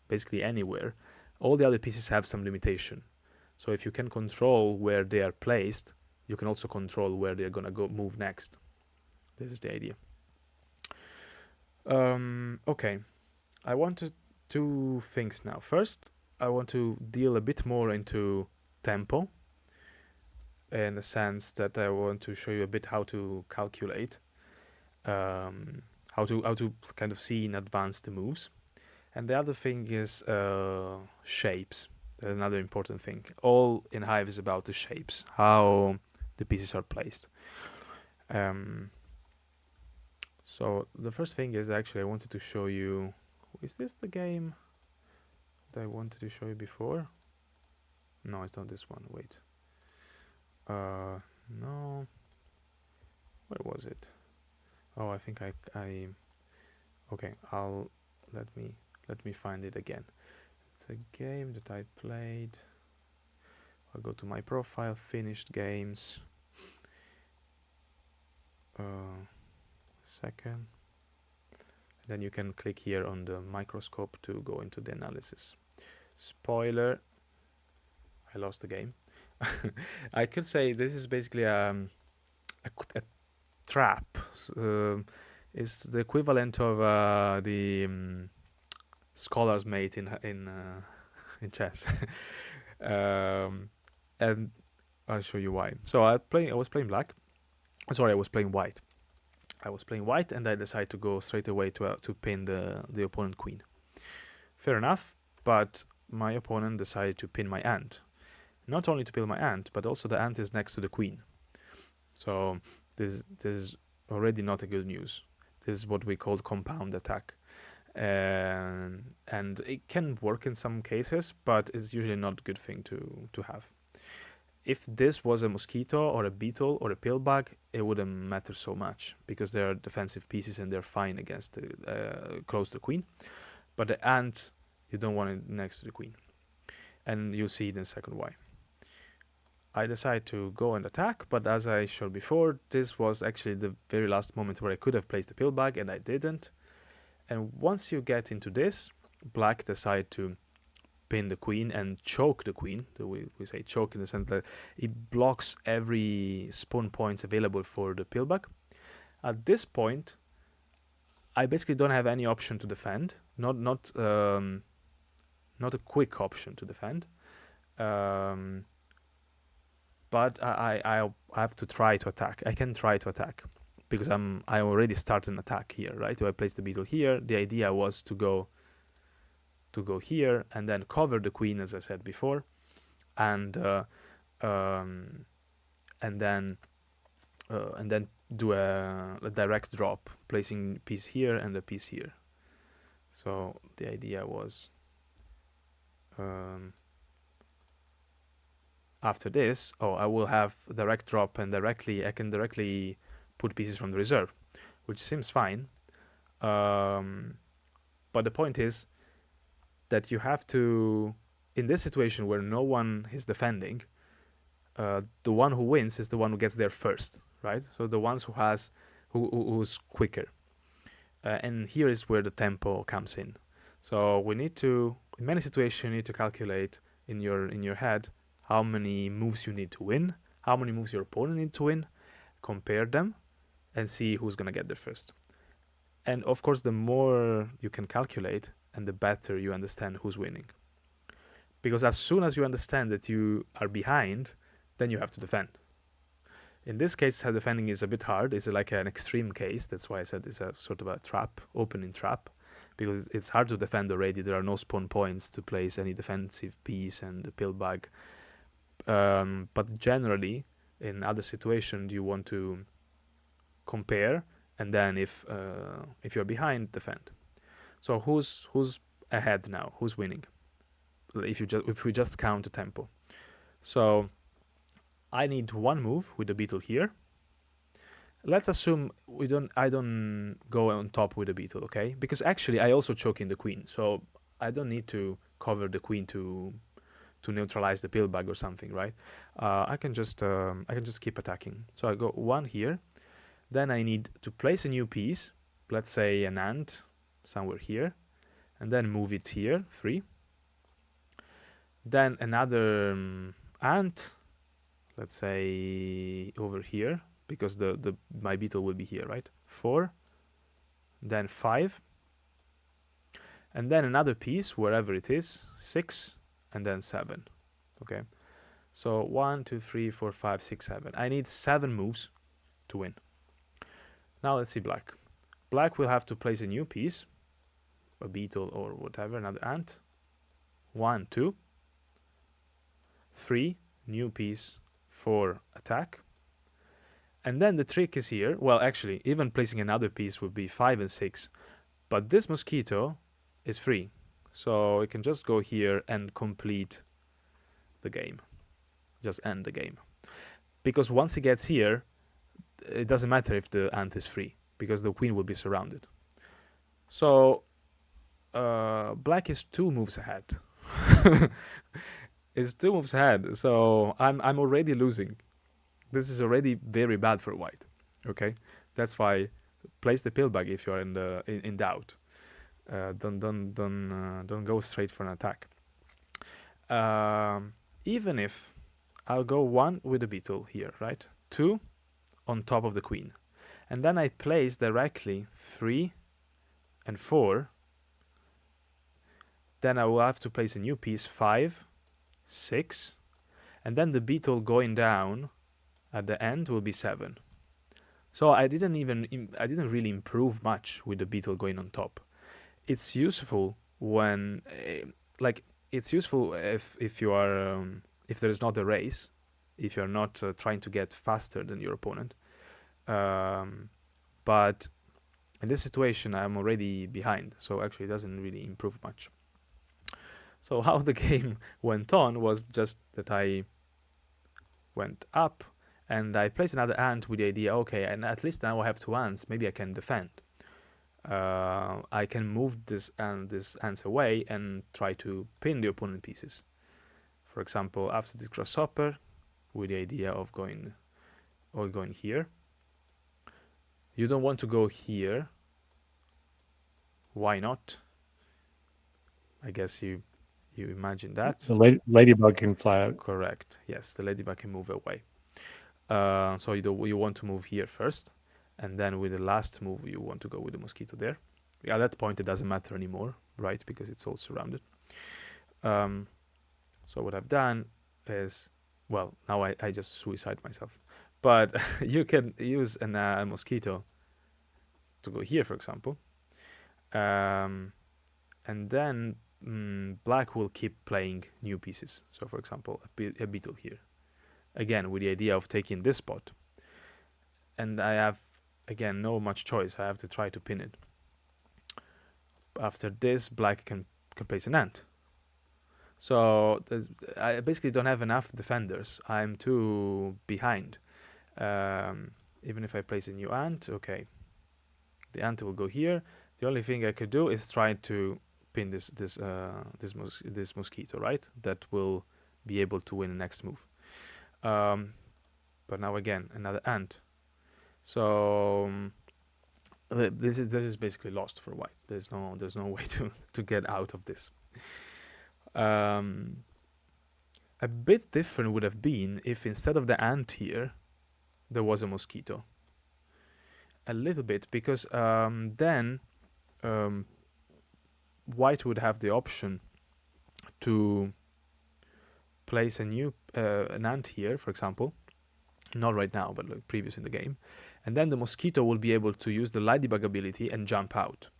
basically anywhere, all the other pieces have some limitation. So if you can control where they are placed, you can also control where they're gonna go move next. This is the idea. Okay, I want to do things now. First, I want to deal a bit more into tempo, in the sense that I want to show you a bit how to calculate, how to kind of see in advance the moves. And the other thing is shapes. That's another important thing. All in Hive is about the shapes, how the pieces are placed. So the first thing is, actually I wanted to show you, is this the game that I wanted to show you before? No, it's not this one. Wait. No. Where was it? Oh, I think I okay, let me find it again. It's a game that I played. I'll go to my profile, finished games. Second. Then you can click here on the microscope to go into the analysis. Spoiler, I lost the game. I could say this is basically a trap. It's the equivalent of the scholar's mate in chess. And I'll show you why. So I was playing black. Sorry, I was playing white. I was playing white, and I decided to go straight away to pin the opponent queen. Fair enough, but my opponent decided to pin my ant. Not only to pin my ant, but also the ant is next to the queen. So this is already not a good news. This is what we call compound attack. And it can work in some cases, but it's usually not a good thing to have. If this was a mosquito or a beetle or a pillbug, it wouldn't matter so much because they are defensive pieces and they're fine against the, close to the queen. But the ant, you don't want it next to the queen. And you'll see it in a second why. I decided to go and attack, but as I showed before, this was actually the very last moment where I could have placed the pillbug and I didn't. And once you get into this, black decided to pin the queen and choke the queen. We say choke in the sense that it blocks every spawn points available for the pillbug. At this point, I basically don't have any option to defend. Not a quick option to defend. But I have to try to attack. I can try to attack because I already started an attack here, right? So I placed the beetle here. The idea was to go here and then cover the queen, as I said before, and then do a direct drop, placing piece here and a piece here. So the idea was after this, I will have direct drop and I can directly put pieces from the reserve, which seems fine. But the point is that you have to, in this situation where no one is defending, the one who wins is the one who gets there first, right? So the ones who's quicker. And here is where the tempo comes in. So we need to, in many situations, you need to calculate in your head how many moves you need to win, how many moves your opponent needs to win, compare them, and see who's gonna get there first. And of course, the more you can calculate, and the better you understand who's winning. Because as soon as you understand that you are behind, then you have to defend. In this case, defending is a bit hard. It's like an extreme case. That's why I said it's a sort of a trap, opening trap, because it's hard to defend already. There are no spawn points to place any defensive piece and the pillbug. But generally, in other situations, you want to compare, and then if you're behind, defend. So who's ahead now? Who's winning? If we just count the tempo. So I need one move with the beetle here. Let's assume I don't go on top with the beetle, okay? Because actually I also choke in the queen, so I don't need to cover the queen to neutralize the pillbug or something, right? I can just keep attacking. So I go one here. Then I need to place a new piece, let's say an ant somewhere here, and then move it here, 3. Then another ant, let's say over here, because my beetle will be here, right? 4, then 5, and then another piece wherever it is, 6, and then 7. Okay, so 1, 2, 3, 4, 5, 6, 7. I need 7 moves to win. Now let's see black. Black will have to place a new piece, a beetle or whatever, another ant. 1, 2, 3, new piece, 4, attack. And then the trick is here. Well, actually, even placing another piece would be 5 and 6. But this mosquito is free. So it can just go here and complete the game. Just end the game. Because once he gets here, it doesn't matter if the ant is free, because the queen will be surrounded. So black is 2 moves ahead. It's 2 moves ahead. So I'm already losing. This is already very bad for white. Okay, that's why place the pillbug if you're in doubt. Don't go straight for an attack. Even if I'll go 1 with the beetle here, right? 2 on top of the queen, and then I place directly 3 and 4. Then I will have to place a new piece, 5, 6, and then the beetle going down at the end will be 7. So I didn't really improve much with the beetle going on top. It's useful when like it's useful if you are if there is not a race, if you're not trying to get faster than your opponent. But in this situation, I'm already behind, so actually it doesn't really improve much. So how the game went on was just that I went up and I placed another ant with the idea, okay, and at least now I have two ants, maybe I can defend. I can move this ants away and try to pin the opponent pieces. For example, after this grasshopper, with the idea of going here. You don't want to go here. Why not? I guess you imagine that. The ladybug can fly out. Correct. Yes, the ladybug can move away. So you want to move here first, and then with the last move you want to go with the mosquito there. At that point it doesn't matter anymore, right? Because it's all surrounded. So what I've done is, well, now I just suicide myself. But you can use a mosquito to go here, for example. And then black will keep playing new pieces. So for example, a beetle here. Again, with the idea of taking this spot. And I have, again, no much choice. I have to try to pin it. After this, black can place an ant. So I basically don't have enough defenders. I'm too behind. Even if I place a new ant, okay. The ant will go here. The only thing I could do is try to pin this mosquito, right? That will be able to win the next move. But now again, another ant. So this is basically lost for white. There's no way to get out of this. A bit different would have been if instead of the ant here, there was a mosquito. A little bit, because then white would have the option to place a new an ant here, for example. Not right now, but like previous in the game. And then the mosquito will be able to use the ladybug ability and jump out.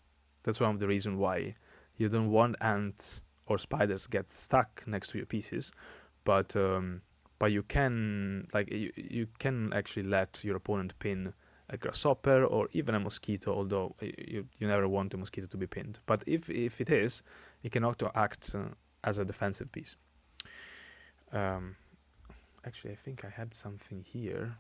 That's one of the reasons why you don't want ants or spiders get stuck next to your pieces, but you can you can actually let your opponent pin a grasshopper or even a mosquito, although you never want a mosquito to be pinned. But if it is, it can also act as a defensive piece. Actually, I think I had something here.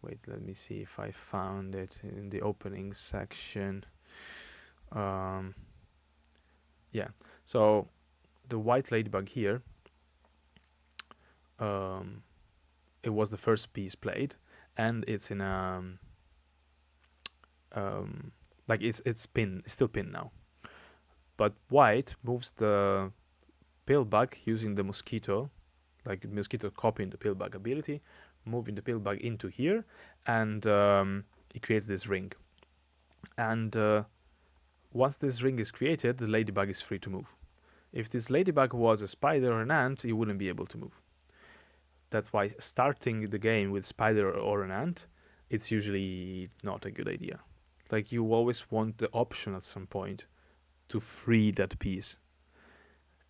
Wait, let me see if I found it in the opening section. Yeah, so the white ladybug here, it was the first piece played, and it's in a like it's still pinned now. But white moves the Pillbug using the mosquito, like mosquito copying the Pillbug ability, moving the Pillbug into here, and it creates this ring. And once this ring is created, the ladybug is free to move. If this ladybug was a spider or an ant, it wouldn't be able to move. That's why starting the game with spider or an ant, it's usually not a good idea. Like, you always want the option at some point to free that piece.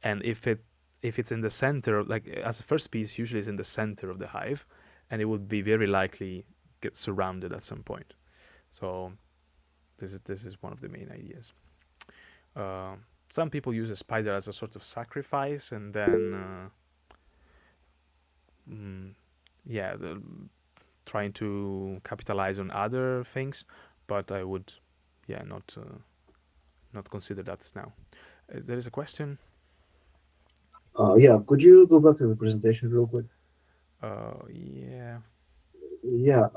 And if it's in the center, like as a first piece, usually is in the center of the hive, and it would be very likely get surrounded at some point. So this is one of the main ideas. Some people use a spider as a sort of sacrifice, and then trying to capitalize on other things, but I would not consider that now. There is a question. Yeah, could you go back to the presentation real quick? Yeah. Yeah,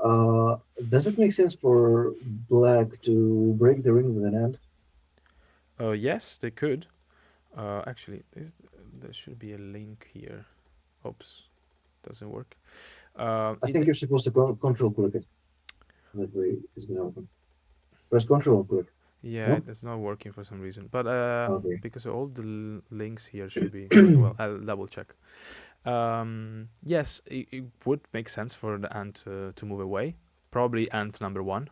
does it make sense for black to break the ring with an ant? Yes, they could. Actually, there should be a link here. Oops, doesn't work. I think you're supposed to control click it. That way it's gonna open. Press control click. Yeah, No? it's not working for some reason. But Okay. because all the links here should be well, I'll double check. Yes, it would make sense for the ant to move away. Probably ant number 1.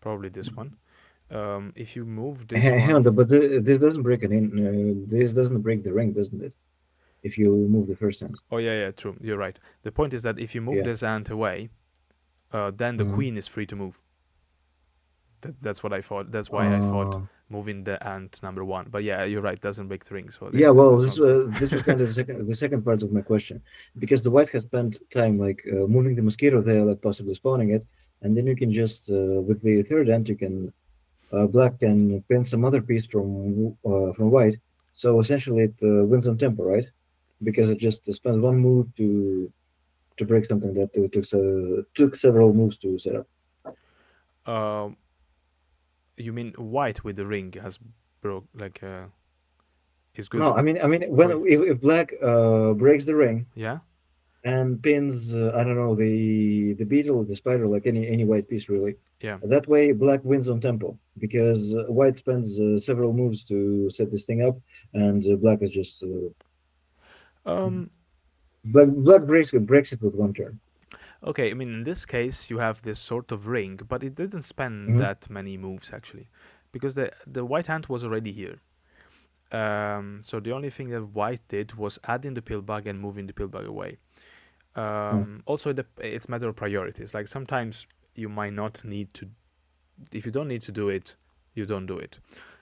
Probably this one. If you move this Hang one, on, but this doesn't break it in. This doesn't break the ring, doesn't it? If you move the first ant. oh yeah, true, you're right. The point is that if you move Yeah. this ant away, then the Mhm. queen is free to move. That's what I thought. That's why I thought Uh, moving the ant number one. But yeah, you're right. Doesn't break the ring, so yeah. Well, that's not the point. this was kind of the second part of my question, because the white has spent time like moving the mosquito there, like possibly spawning it, and then you can just with the third ant you can black can pin some other piece from white. So essentially, it wins on tempo, right? Because it just spends one move to break something that took several moves to set up. Um, you mean white with the ring has broke is good No, for? I mean, Oh, when if black breaks the ring yeah, and pins, I don't know, the beetle, the spider, like any white piece really. yeah. That way, black wins on tempo because white spends several moves to set this thing up, and black is just Um, black breaks it with one turn. okay. I mean, in this case, you have this sort of ring, but it didn't spend Hmm. that many moves actually, because the white ant was already here. So the only thing that white did was adding the pillbug and moving the pillbug away. Also, it's matter of priorities. Like sometimes you might not need to. If you don't need to do it, you don't do it.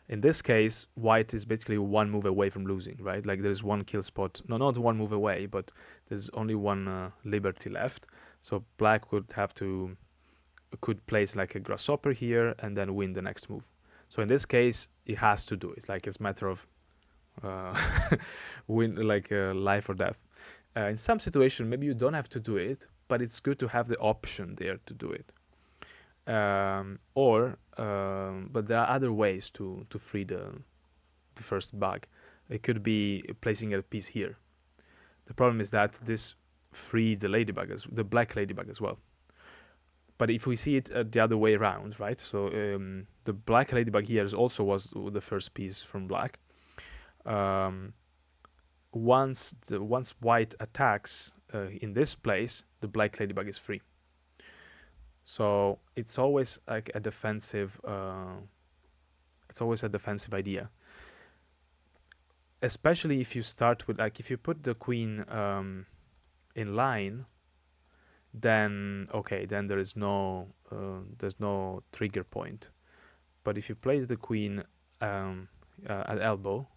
In this case, white is basically one move away from losing, right? Like there's one kill spot. No, not one move away, but there's only one liberty left. So black could place like a grasshopper here and then win the next move. So in this case, it has to do it. Like it's a matter of uh, win, like life or death. In some situation, maybe you don't have to do it, but it's good to have the option there to do it. But there are other ways to free the first bug. It could be placing a piece here. The problem is that this free the black ladybug as well. But if we see it the other way around, right? So the black ladybug here was the first piece from black. Um, once white attacks in this place, the black ladybug is free. So it's always like a defensive. It's always a defensive idea, especially if you start with if you put the queen in line, then okay, then there's no trigger point. But if you place the queen at elbow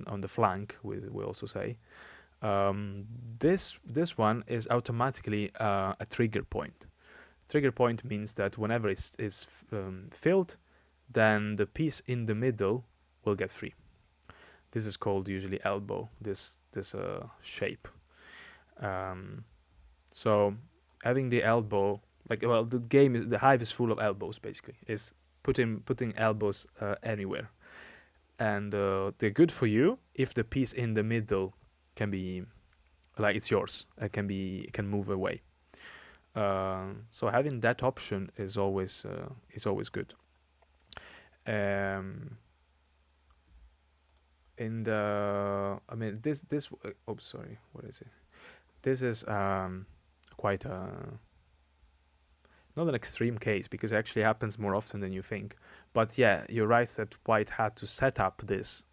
on the flank, we also say um, this one is automatically a trigger point. Trigger point means that whenever it's filled, then the piece in the middle will get free. This is called usually elbow. This shape. Um, so having the elbow, the hive is full of elbows. Basically, it's putting elbows anywhere, and they're good for you if the piece in the middle can be like it's yours. It can move away. So having that option is always good. Um, I mean this. Oh, sorry. What is it? This is quite not an extreme case because it actually happens more often than you think. But yeah, you're right that white had to set up this.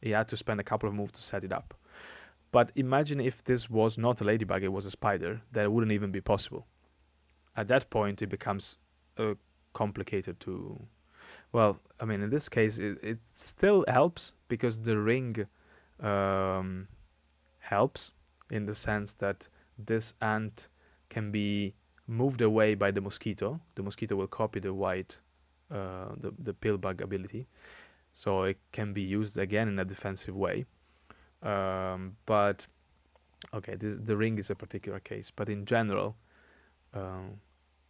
He had to spend a couple of moves to set it up. But imagine if this was not a ladybug, it was a spider, that wouldn't even be possible. At that point, it becomes complicated to. Well, I mean, in this case, it still helps because the ring helps in the sense that this ant can be moved away by the mosquito. The mosquito will copy the white, the pillbug ability, so it can be used again in a defensive way. But okay, the ring is a particular case. But in general, um,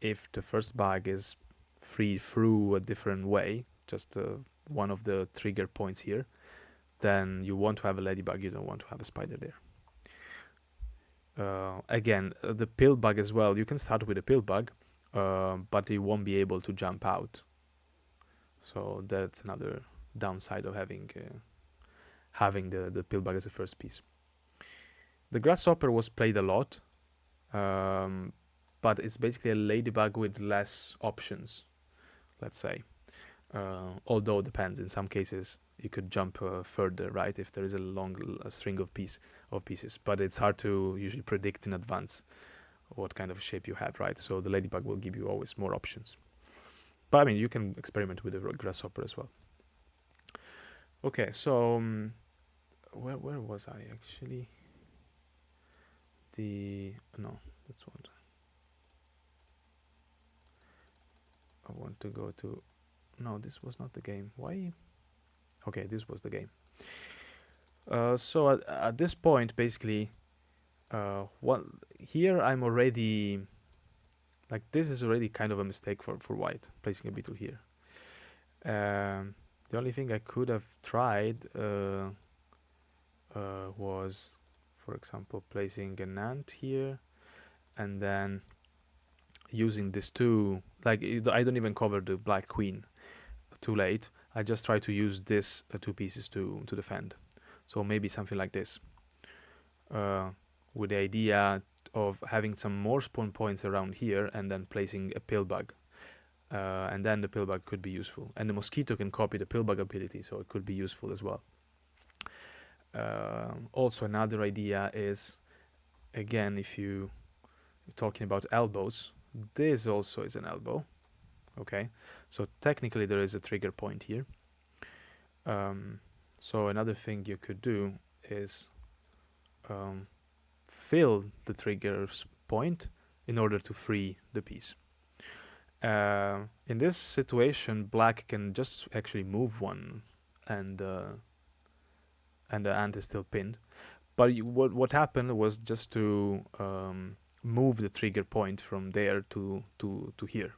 if the first bug is free through a different way, just one of the trigger points here, then you want to have a ladybug. You don't want to have a spider there. Again, the pill bug as well. You can start with a pill bug, but it won't be able to jump out. So that's another downside of having the pill bug as the first piece. The grasshopper was played a lot, but it's basically a ladybug with less options, let's say. Although it depends. In some cases, you could jump further, right? If there is a long string of pieces, but it's hard to usually predict in advance what kind of shape you have, right? So the ladybug will give you always more options. But I mean, you can experiment with the grasshopper as well. Okay, so where was I actually? No, that's one. I want to go to. No, this was not the game. Why? Okay, this was the game. So at this point, basically, what here I'm already like this is already kind of a mistake for white placing a beetle here. The only thing I could have tried was, for example, placing an ant here, and then using this two. Like I don't even cover the black queen too late. I just try to use this two pieces to defend. So maybe something like this, with the idea of having some more spawn points around here and then placing a Pillbug. And then the Pillbug could be useful. And the Mosquito can copy the Pillbug ability, so it could be useful as well. Also, another idea is, again, if you're talking about elbows, this also is an elbow. Okay, so technically there is a trigger point here. So another thing you could do is fill the trigger's point in order to free the piece. In this situation, black can just actually move one, and the ant is still pinned. But what happened was just to move the trigger point from there to here.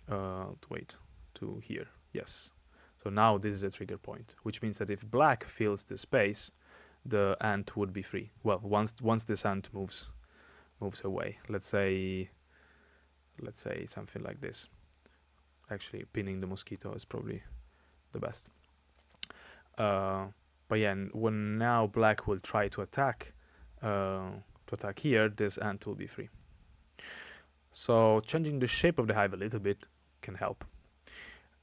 To here. Yes. So now this is a trigger point, which means that if black fills the space, the ant would be free. Well, once this ant moves away, let's say something like this. Actually, pinning the mosquito is probably the best. But yeah, when now black will try to attack here, this ant will be free. So changing the shape of the hive a little bit can help.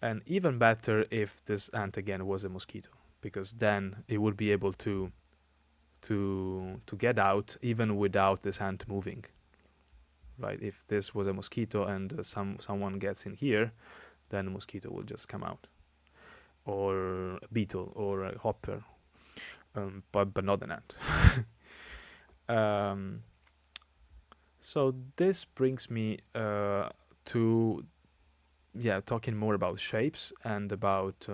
And even better if this ant again was a mosquito, because then it would be able to get out even without this ant moving. Right? If this was a mosquito and someone gets in here, then the mosquito will just come out, or a beetle or a hopper, but not an ant. So this brings me to talking more about shapes and about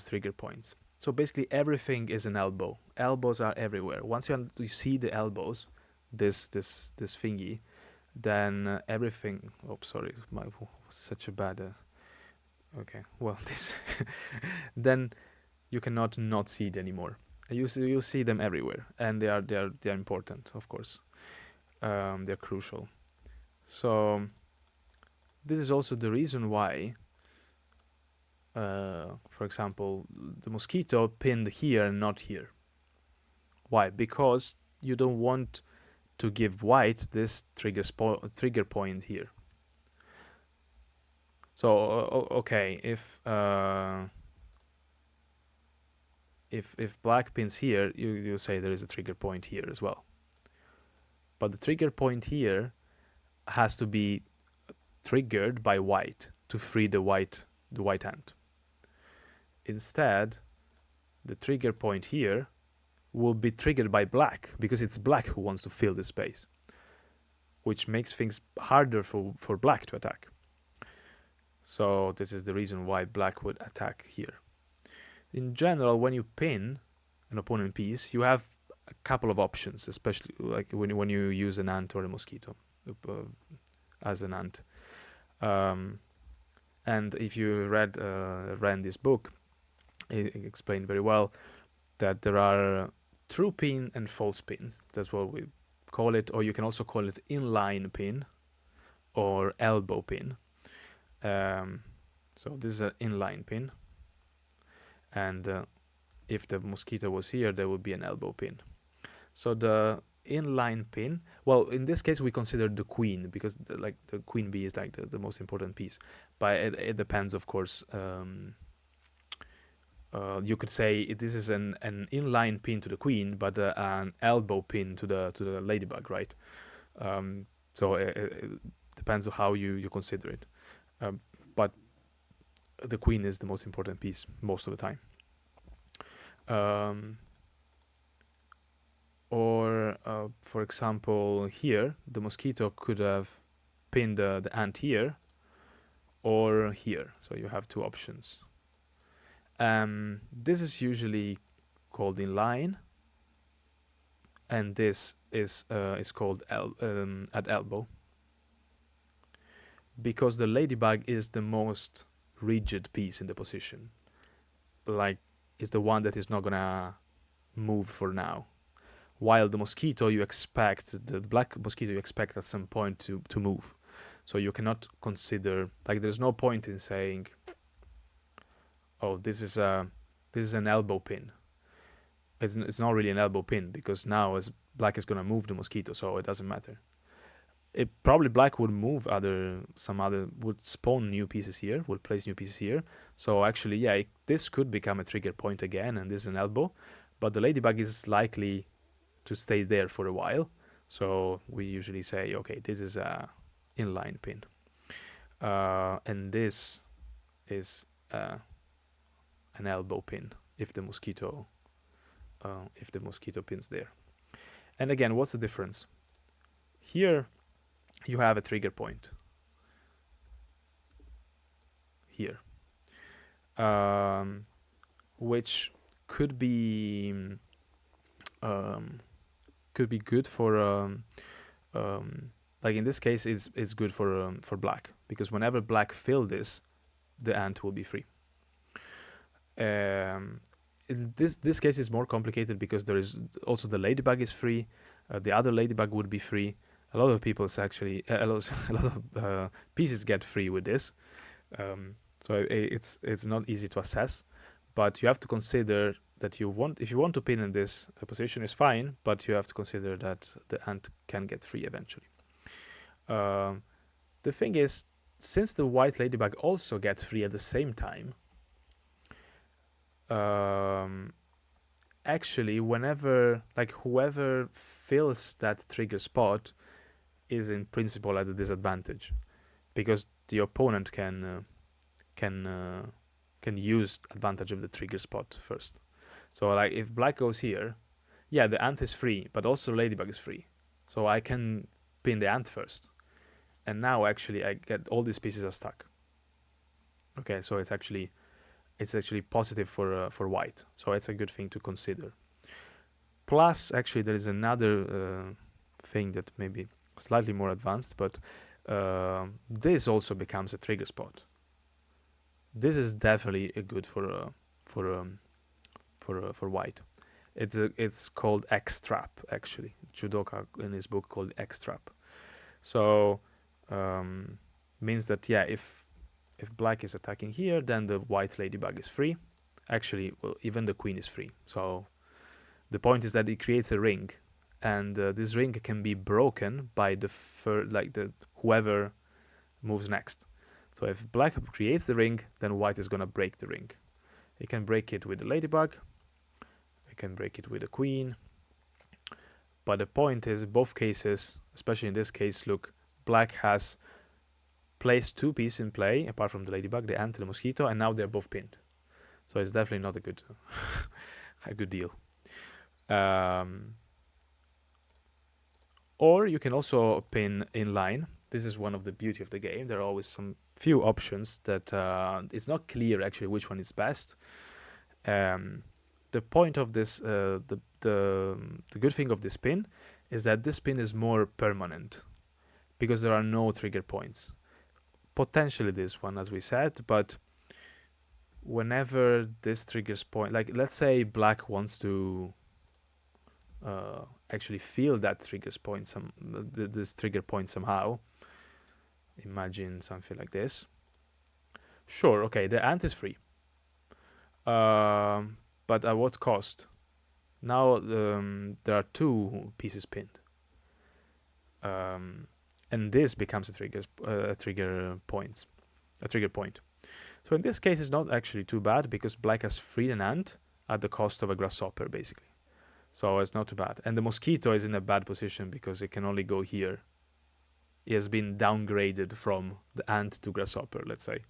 trigger points. So basically everything is an elbow. Elbows are everywhere. Once you see the elbows, this thingy, then everything. Oh, sorry, such a bad. Okay, well this. Then you cannot not see it anymore. You see them everywhere, and they're important, of course. They're crucial. So this is also the reason why, for example, the mosquito pinned here and not here. Why? Because you don't want to give white this trigger point here. So okay, if black pins here, you say there is a trigger point here as well. But the trigger point here has to be triggered by white to free the white ant. Instead, the trigger point here will be triggered by black, because it's black who wants to fill the space, which makes things harder for black to attack. So this is the reason why black would attack here. In general, when you pin an opponent piece, you have a couple of options, especially like when you use an ant or a mosquito as an ant. And if you read Randy's book, it explained very well that there are true pin and false pin. That's what we call it, or you can also call it inline pin or elbow pin. So this is an inline pin, and if the mosquito was here, there would be an elbow pin. So inline pin. Well, in this case, we consider the queen because the queen bee is like the most important piece. But it depends, of course. You could say this is an inline pin to the queen, but an elbow pin to the ladybug, right? So it depends on how you consider it. But the queen is the most important piece most of the time. Or for example, here the mosquito could have pinned the ant here or here. So you have two options. This is usually called inline, and this is called at elbow, because the ladybug is the most rigid piece in the position. Like, it's the one that is not gonna move for now. While the mosquito, you expect the black mosquito, you expect at some point to move. So you cannot consider, like, there's no point in saying, oh, this is an elbow pin. It's not really an elbow pin because now as black is gonna move the mosquito, so it doesn't matter. It probably black would move would spawn new pieces here, would place new pieces here. So actually, yeah, this could become a trigger point again, and this is an elbow, but the ladybug is likely to stay there for a while. So we usually say, okay, this is a inline pin, and this is an elbow pin if the mosquito pins there. And again, what's the difference? Here you have a trigger point here, which could be good for like in this case it's good for black, because whenever black fill this, the ant will be free. In this case is more complicated because there is also the ladybug is free, the other ladybug would be free. A lot of people's actually a lot of pieces get free with this, so it's not easy to assess, but you have to consider that if you want to pin in this position is fine, but you have to consider that the ant can get free eventually. The thing is, since the white ladybug also gets free at the same time, actually whenever, like, whoever fills that trigger spot is in principle at a disadvantage, because the opponent can use advantage of the trigger spot first. So like if black goes here, yeah, the ant is free, but also ladybug is free, so I can pin the ant first, and now actually I get all these pieces are stuck. Okay, so it's actually positive for white, so it's a good thing to consider. Plus, actually, there is another thing that may be slightly more advanced, but this also becomes a trigger spot. This is definitely a good for white. It's called X trap, actually. Judoka in his book called X trap. So means that, yeah, if black is attacking here, then the white ladybug is free. Actually, well, even the queen is free. So the point is that it creates a ring, and this ring can be broken by whoever moves next. So if black creates the ring, then white is gonna break the ring. It can break it with the ladybug. It can break it with the queen. But the point is, both cases, especially in this case, look, black has placed two pieces in play, apart from the ladybug, the ant and the mosquito, and now they're both pinned. So it's definitely not a good deal. Or you can also pin inline. This is one of the beauty of the game. There are always some few options that it's not clear actually which one is best. The point of this, the good thing of this pin is that this pin is more permanent because there are no trigger points. Potentially this one, as we said, but whenever this triggers point, like let's say black wants to actually feel that triggers point this trigger point somehow. Imagine something like this. Sure, okay, the ant is free, but at what cost? Now there are 2 pieces pinned, and this becomes a trigger point. So in this case, it's not actually too bad because black has freed an ant at the cost of a grasshopper, basically. So it's not too bad. And the mosquito is in a bad position because it can only go here. It has been downgraded from the ant to grasshopper, let's say.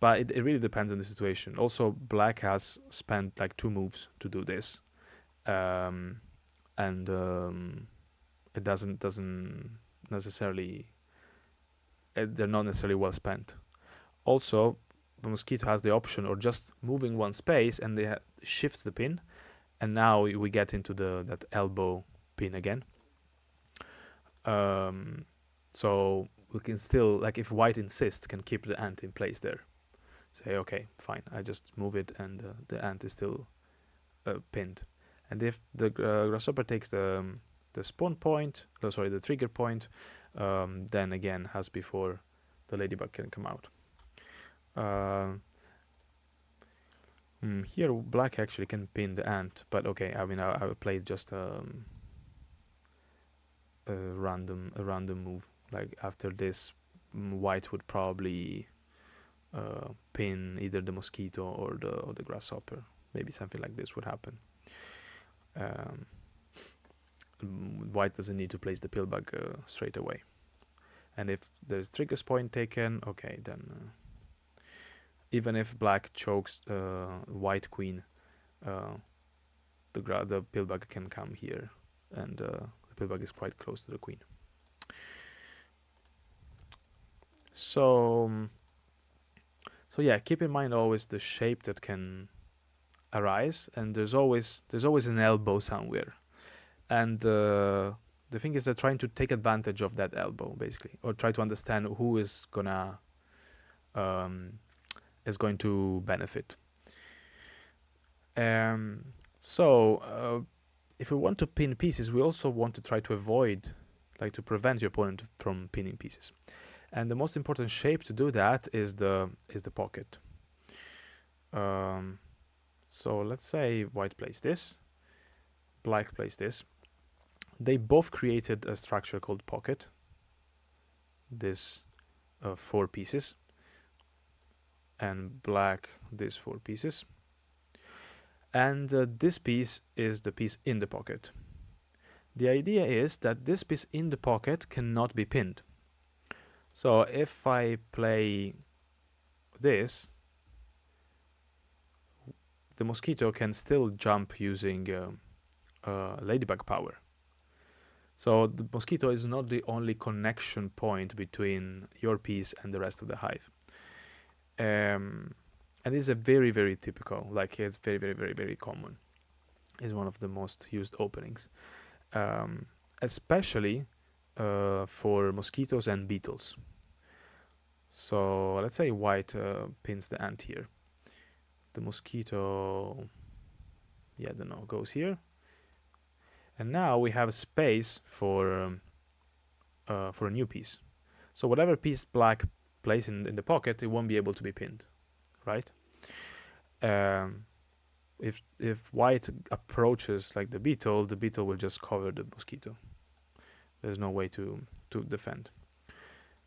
But it really depends on the situation. Also, black has spent like 2 moves to do this, and it doesn't necessarily. They're not necessarily well spent. Also, the mosquito has the option or just moving one space and they shifts the pin, and now we get into that elbow pin again. So we can still, like, if white insists, can keep the ant in place there. Say, okay, fine, I just move it and the ant is still pinned. And if the grasshopper takes the spawn point, the trigger point, then again, as before, the ladybug can come out. Here black actually can pin the ant, but okay, I mean I played just a random move. Like after this, white would probably pin either the mosquito or the grasshopper. Maybe something like this would happen. White doesn't need to place the pillbug straight away. And if there's triggers point taken, okay, then even if black chokes white queen, the pillbug can come here, and the pillbug is quite close to the queen. So yeah, keep in mind always the shape that can arise, and there's always an elbow somewhere, and the thing is that trying to take advantage of that elbow, basically, or try to understand who is going to benefit. So if we want to pin pieces, we also want to try to avoid, like, to prevent your opponent from pinning pieces. And the most important shape to do that is the pocket. So let's say white plays this, black plays this. They both created a structure called pocket. This 4 pieces, and black this 4 pieces. And this piece is the piece in the pocket. The idea is that this piece in the pocket cannot be pinned. So if I play this, the mosquito can still jump using ladybug power. So the mosquito is not the only connection point between your piece and the rest of the hive. And it's a very, very typical, like it's very, very, very, very common. It's one of the most used openings, especially for mosquitoes and beetles. So let's say white pins the ant here. The mosquito, I don't know, goes here. And now we have space for a new piece. So whatever piece black plays in the pocket, it won't be able to be pinned, right? If white approaches like the beetle will just cover the mosquito. There's no way to defend.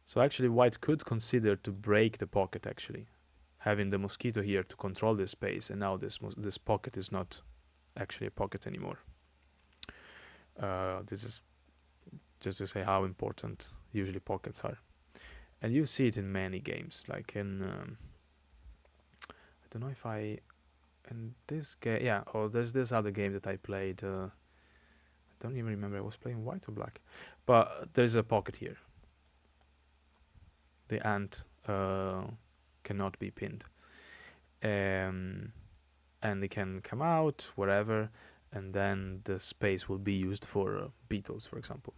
So actually white could consider to break the pocket, actually, having the mosquito here to control this space, and now this pocket is not actually a pocket anymore. This is just to say how important usually pockets are. And you see it in many games, like in I don't know if in this game, there's this other game that I played. I don't even remember. I was playing white or black, but there's a pocket here. The ant cannot be pinned, and it can come out wherever, and then the space will be used for beetles, for example.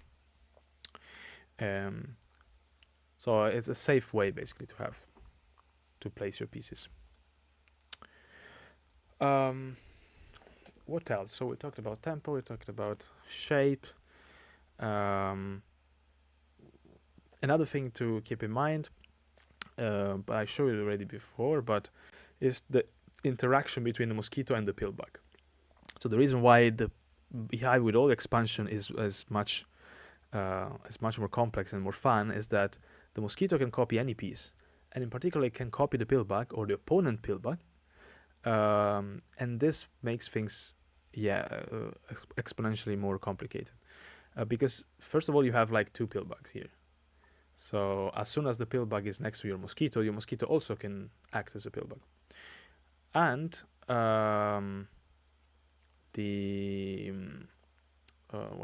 So it's a safe way, basically, to place your pieces. What else? So we talked about tempo, we talked about shape. Another thing to keep in mind, but I showed it already before, but is the interaction between the mosquito and the pillbug. So the reason why the Hive with all expansion is much more complex and more fun is that the mosquito can copy any piece, and in particular it can copy the pillbug or the opponent pillbug, and this makes things exponentially more complicated, because first of all you have like two pillbugs here. So as soon as the pillbug is next to your mosquito also can act as a pillbug. And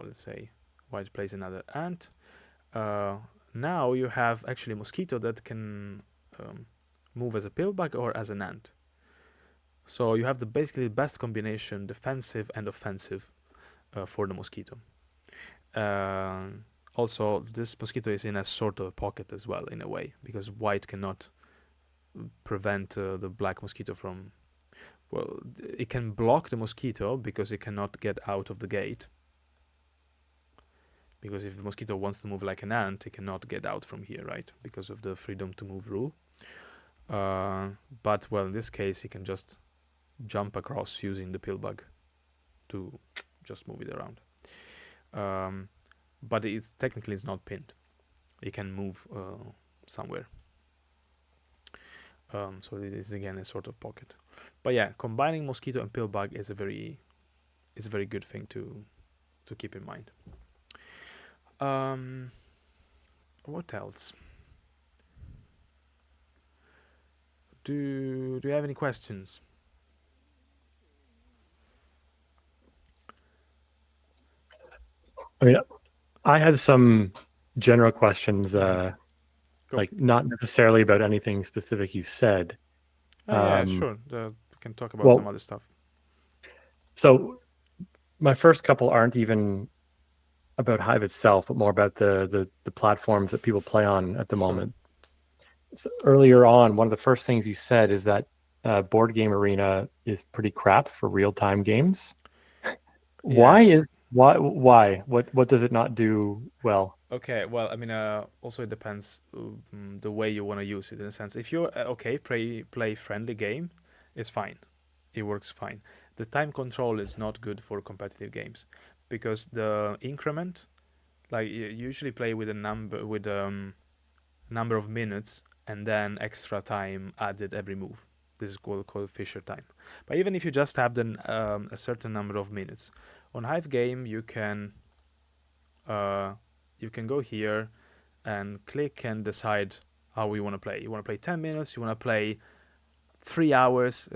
let's say white plays another ant. Now you have actually a mosquito that can move as a pillbug or as an ant. So you have basically the best combination, defensive and offensive, for the mosquito. Also, this mosquito is in a sort of pocket as well, in a way, because white cannot prevent the black mosquito from... Well, it can block the mosquito because it cannot get out of the gate. Because if the mosquito wants to move like an ant, it cannot get out from here, right? Because of the freedom to move rule. But, well, in this case, it can just jump across using the pillbug to just move it around. But it's technically it's not pinned. It can move somewhere. So it is again a sort of pocket. But yeah, combining mosquito and pillbug is a very good thing to keep in mind. What else? Do you have any questions? I mean, I had some general questions, Go. like not necessarily about anything specific you said. Yeah, sure. We can talk about well, some other stuff. So my first couple aren't even about Hive itself, but more about the platforms that people play on at the moment. So earlier on, one of the first things you said is that Board Game Arena is pretty crap for real-time games. Yeah. Why? What does it not do well? Okay, well, I mean, also it depends the way you want to use it. In a sense, if you're play friendly game, it's fine. It works fine. The time control is not good for competitive games because the increment, like you usually play with a number of minutes and then extra time added every move. This is called Fisher time. But even if you just have a certain number of minutes on Hive game, you can go here and click and decide how you want to play. You want to play 10 minutes, you want to play 3 hours,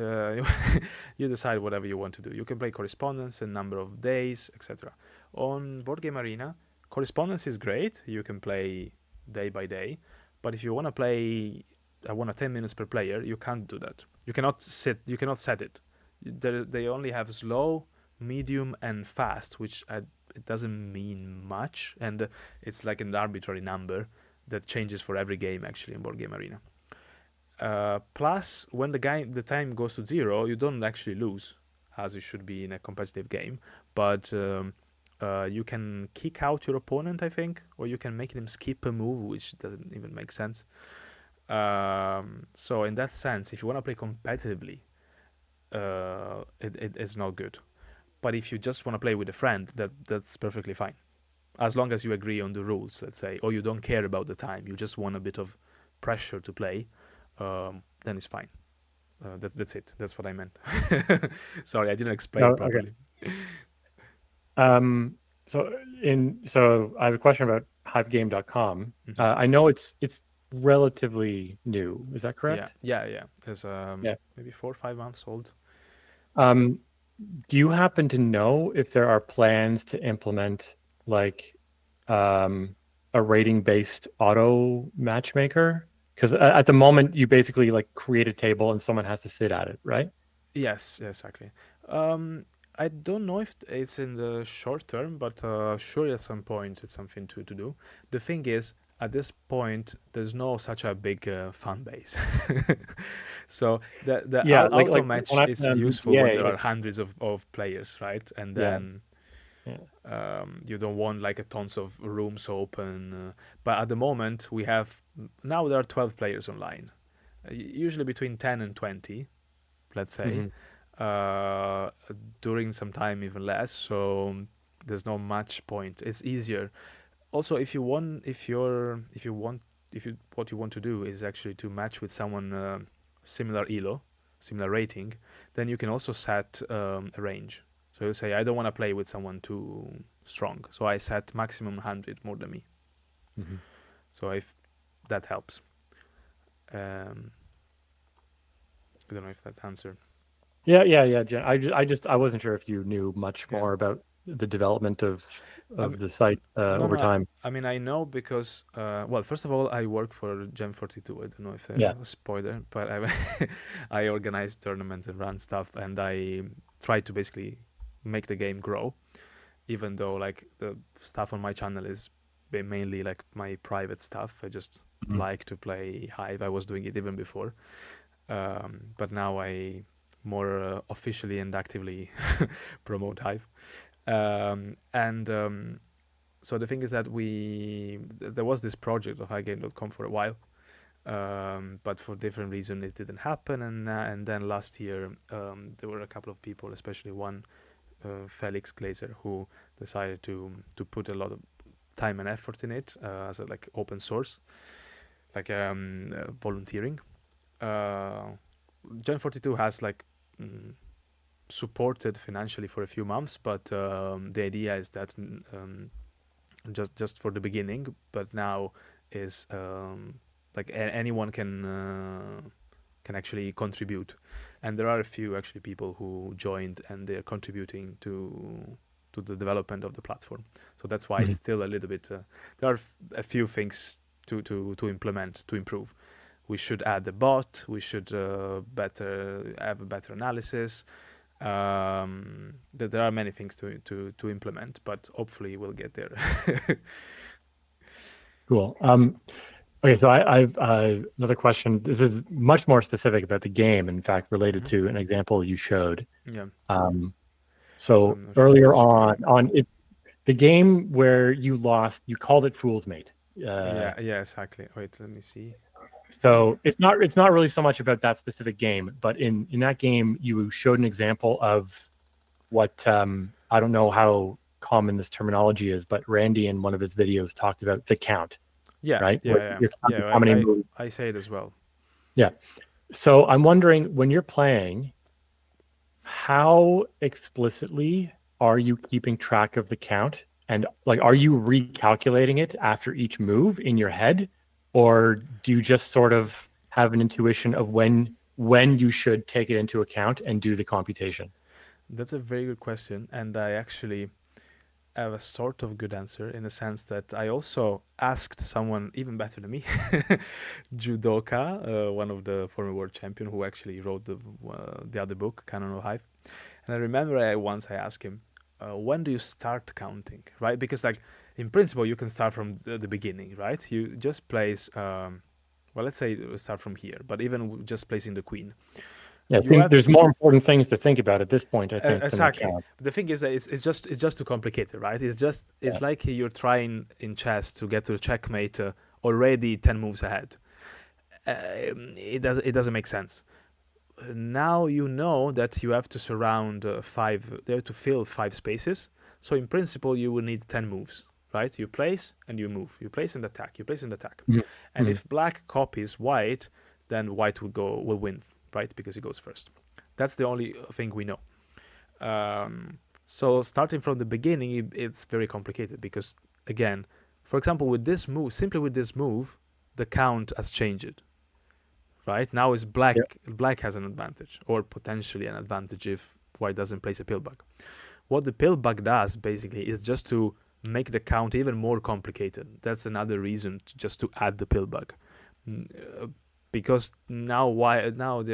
you decide whatever you want to do. You can play correspondence, a number of days, etc. On Board Game Arena, correspondence is great. You can play day by day. But if you want to play, I want 10 minutes per player, you can't do that. You cannot set it. They only have slow, medium, and fast, which it doesn't mean much, and it's like an arbitrary number that changes for every game actually in Board Game Arena. Plus, when the time goes to 0, you don't actually lose, as it should be in a competitive game, but you can kick out your opponent, I think, or you can make them skip a move, which doesn't even make sense. So in that sense, if you want to play competitively, it's not good. But if you just want to play with a friend, that's perfectly fine. As long as you agree on the rules, let's say, or you don't care about the time, you just want a bit of pressure to play, then it's fine. That's it. That's what I meant. Sorry, I didn't explain properly. Okay. So I have a question about HiveGame.com. Mm-hmm. I know it's relatively new. Is that correct? Yeah. It's maybe 4 or 5 months old. Do you happen to know if there are plans to implement like a rating-based auto matchmaker? Because at the moment you basically like create a table and someone has to sit at it, right? Yes, exactly. I don't know if it's in the short term, but sure at some point it's something to do. The thing is, at this point, there's no such a big fan base. So the auto match is useful when there are hundreds of players, right? And then you don't want like a tons of rooms open. But at the moment, now there are 12 players online, usually between 10 and 20. let's say. During some time even less, so there's not much point. It's easier. Also, if you want to do is actually to match with someone similar elo, similar rating, then you can also set a range. So you say, I don't want to play with someone too strong, so I set maximum 100 more than me. So if that helps. I don't know if that answered. Yeah. Jen, I wasn't sure if you knew much more about the development of the site over time. I mean, I know because, well, first of all, I work for Gem42. I don't know if Yeah. a spoiler, but I organize tournaments and run stuff, and I try to basically make the game grow, even though like the stuff on my channel is mainly like my private stuff. I just like to play Hive. I was doing it even before, but now I more officially and actively promote Hive. So the thing is that there was this project of highgame.com for a while, but for different reasons it didn't happen. And then last year there were a couple of people, especially one, Felix Glazer, who decided to put a lot of time and effort in it as a like open source, like volunteering. Gen42 has like supported financially for a few months, but the idea is that just for the beginning, but now is like anyone can actually contribute, and there are a few actually people who joined and they're contributing to the development of the platform. So that's why it's still a little bit there are a few things to implement, to improve. We should add a bot, we should have a better analysis. There are many things to implement, but hopefully we'll get there. Cool. Okay, so I've another question. This is much more specific about the game, in fact, related to an example you showed. Yeah. So earlier on it, the game where you lost, you called it Fool's Mate. Yeah, exactly. Wait, let me see. So it's not really so much about that specific game, but in that game you showed an example of what I don't know how common this terminology is, but Randy in one of his videos talked about the count. Yeah, right? Yeah. How many moves. I say it as well. Yeah. So I'm wondering, when you're playing, how explicitly are you keeping track of the count? And like, are you recalculating it after each move in your head? Or do you just sort of have an intuition of when you should take it into account and do the computation? That's a very good question. And I actually have a sort of good answer, in the sense that I also asked someone even better than me, Judoka, one of the former world champion, who actually wrote the other book, Canon of Hive. And I remember I asked him, when do you start counting, right? Because like in principle you can start from the beginning, right? You just place well, let's say start from here, but even just placing the queen. Yeah, I think there's more important things to think about at this point, I think. Exactly. The thing is that it's just too complicated, right? It's like you're trying in chess to get to a checkmate already 10 moves ahead. It doesn't make sense. Now you know that you have to surround you have to fill 5 spaces. So in principle, you will need 10 moves, right? You place and you move. You place and attack. You place and attack. And if black copies white, then white will win, right? Because he goes first. That's the only thing we know. So starting from the beginning, it's very complicated because, again, for example, simply with this move, the count has changed. Right now is black. Yep. Black has an advantage, or potentially an advantage, if white doesn't place a Pillbug. What the Pillbug does basically is just to make the count even more complicated. That's another reason just to add the Pillbug, because now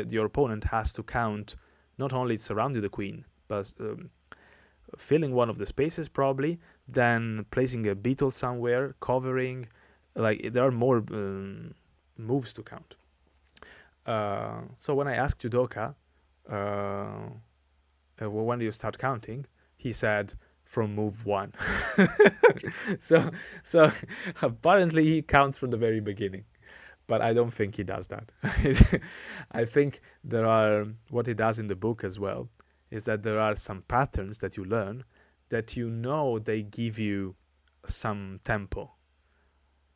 your opponent has to count not only surrounding the queen, but filling one of the spaces probably, then placing a beetle somewhere, covering. Like there are more moves to count. So when I asked Judoka, when do you start counting? He said from move 1. so apparently he counts from the very beginning. but I don't think he does that. I think what he does in the book as well is that there are some patterns that you learn that they give you some tempo,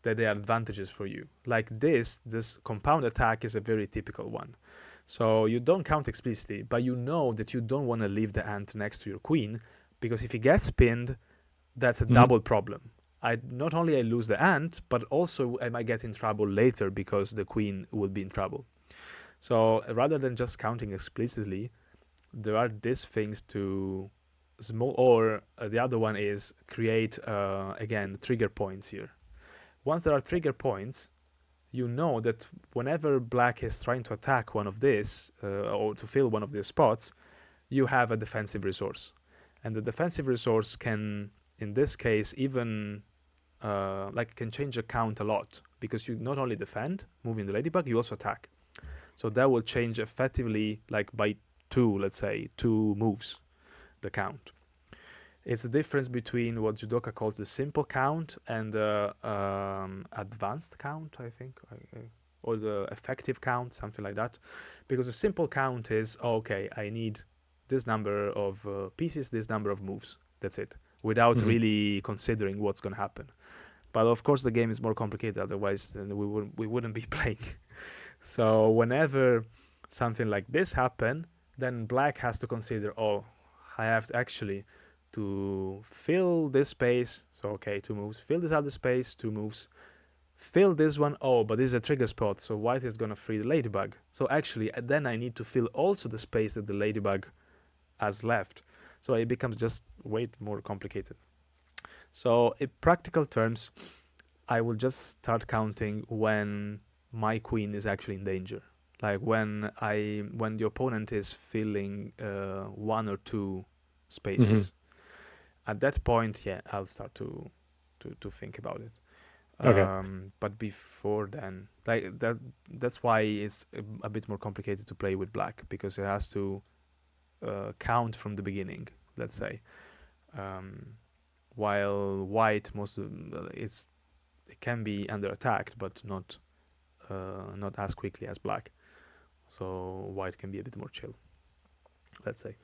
that they are advantages for you. Like this compound attack is a very typical one. So you don't count explicitly, but you know that you don't want to leave the ant next to your queen, because if he gets pinned, that's a double problem. Not only I lose the ant, but also I might get in trouble later because the queen will be in trouble. So rather than just counting explicitly, there are these things to small, or the other one is create again trigger points here. Once there are trigger points, you know that whenever black is trying to attack one of these or to fill one of these spots, you have a defensive resource, and the defensive resource can, in this case, even can change the count a lot, because you not only defend moving the ladybug, you also attack. So that will change effectively, like by let's say two moves, the count. It's the difference between what Judoka calls the simple count and the advanced count, I think, or the effective count, something like that. Because the simple count is, okay, I need this number of pieces, this number of moves. That's it, without really considering what's going to happen. But of course, the game is more complicated. Otherwise, we wouldn't be playing. So whenever something like this happen, then black has to consider, oh, I have to actually to fill this space. So okay, 2 moves. Fill this other space, 2 moves. Fill this one. Oh, but this is a trigger spot, so white is gonna free the ladybug. So actually, then I need to fill also the space that the ladybug has left. So it becomes just way more complicated. So in practical terms, I will just start counting when my queen is actually in danger. Like when the opponent is filling 1 or 2 spaces. At that point, yeah, I'll start to think about it. Okay. But before then, like that's why it's a bit more complicated to play with black, because it has to count from the beginning, let's say. While white, it can be under attacked, but not as quickly as black. So white can be a bit more chill, let's say.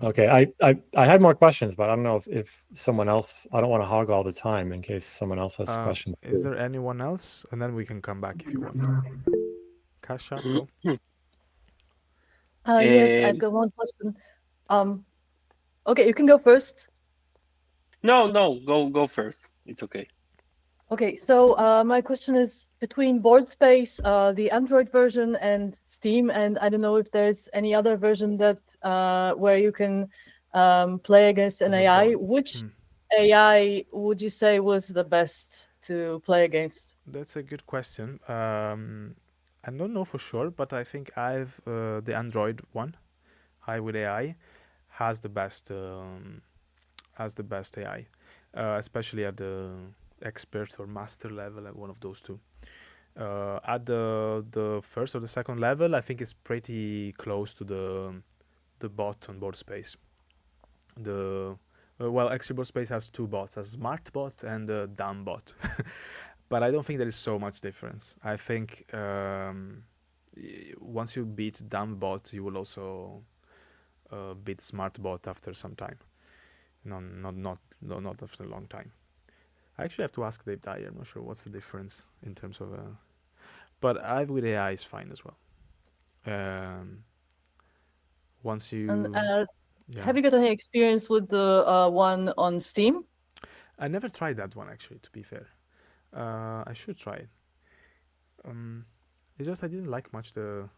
Okay, I had more questions, but I don't know if someone else. I don't want to hog all the time in case someone else has questions. Is there anyone else? And then we can come back if you want. Kasha, go. Yes, I've got one question. Okay, you can go first. No, go first. It's okay. Okay, so my question is between Board Space, the Android version, and Steam, and I don't know if there's any other version that where you can play against an AI. Which AI would you say was the best to play against? That's a good question. I don't know for sure, but I think the Android one, Hive with AI, has the best AI, especially at the expert or master level, at one of those two. At the first or the second level, I think it's pretty close to the bot on Board Space. Actually, Board Space has 2 bots: a smart bot and a dumb bot. But I don't think there is so much difference. I think once you beat dumb bot, you will also beat smart bot after some time. No, not after a long time. I actually have to ask Dave Dyer. I'm not sure what's the difference in terms of. But Hive with AI is fine as well. Once you. Have you got any experience with the one on Steam? I never tried that one, actually, to be fair. I should try it. It's just I didn't like much the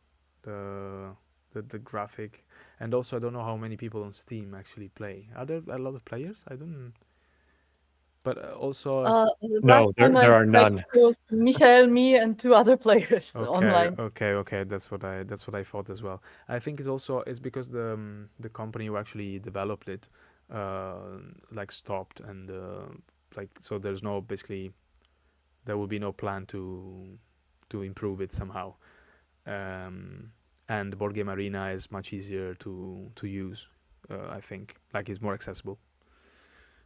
graphic, and also I don't know how many people on Steam actually play. Are there a lot of players? I don't. But also, no, there are none. It was Michael, me, and 2 other players online. Okay. That's what I thought as well. I think it's because the company who actually developed it, stopped, and so there's no, basically, there will be no plan to improve it somehow. And Board Game Arena is much easier to use. I think it's more accessible.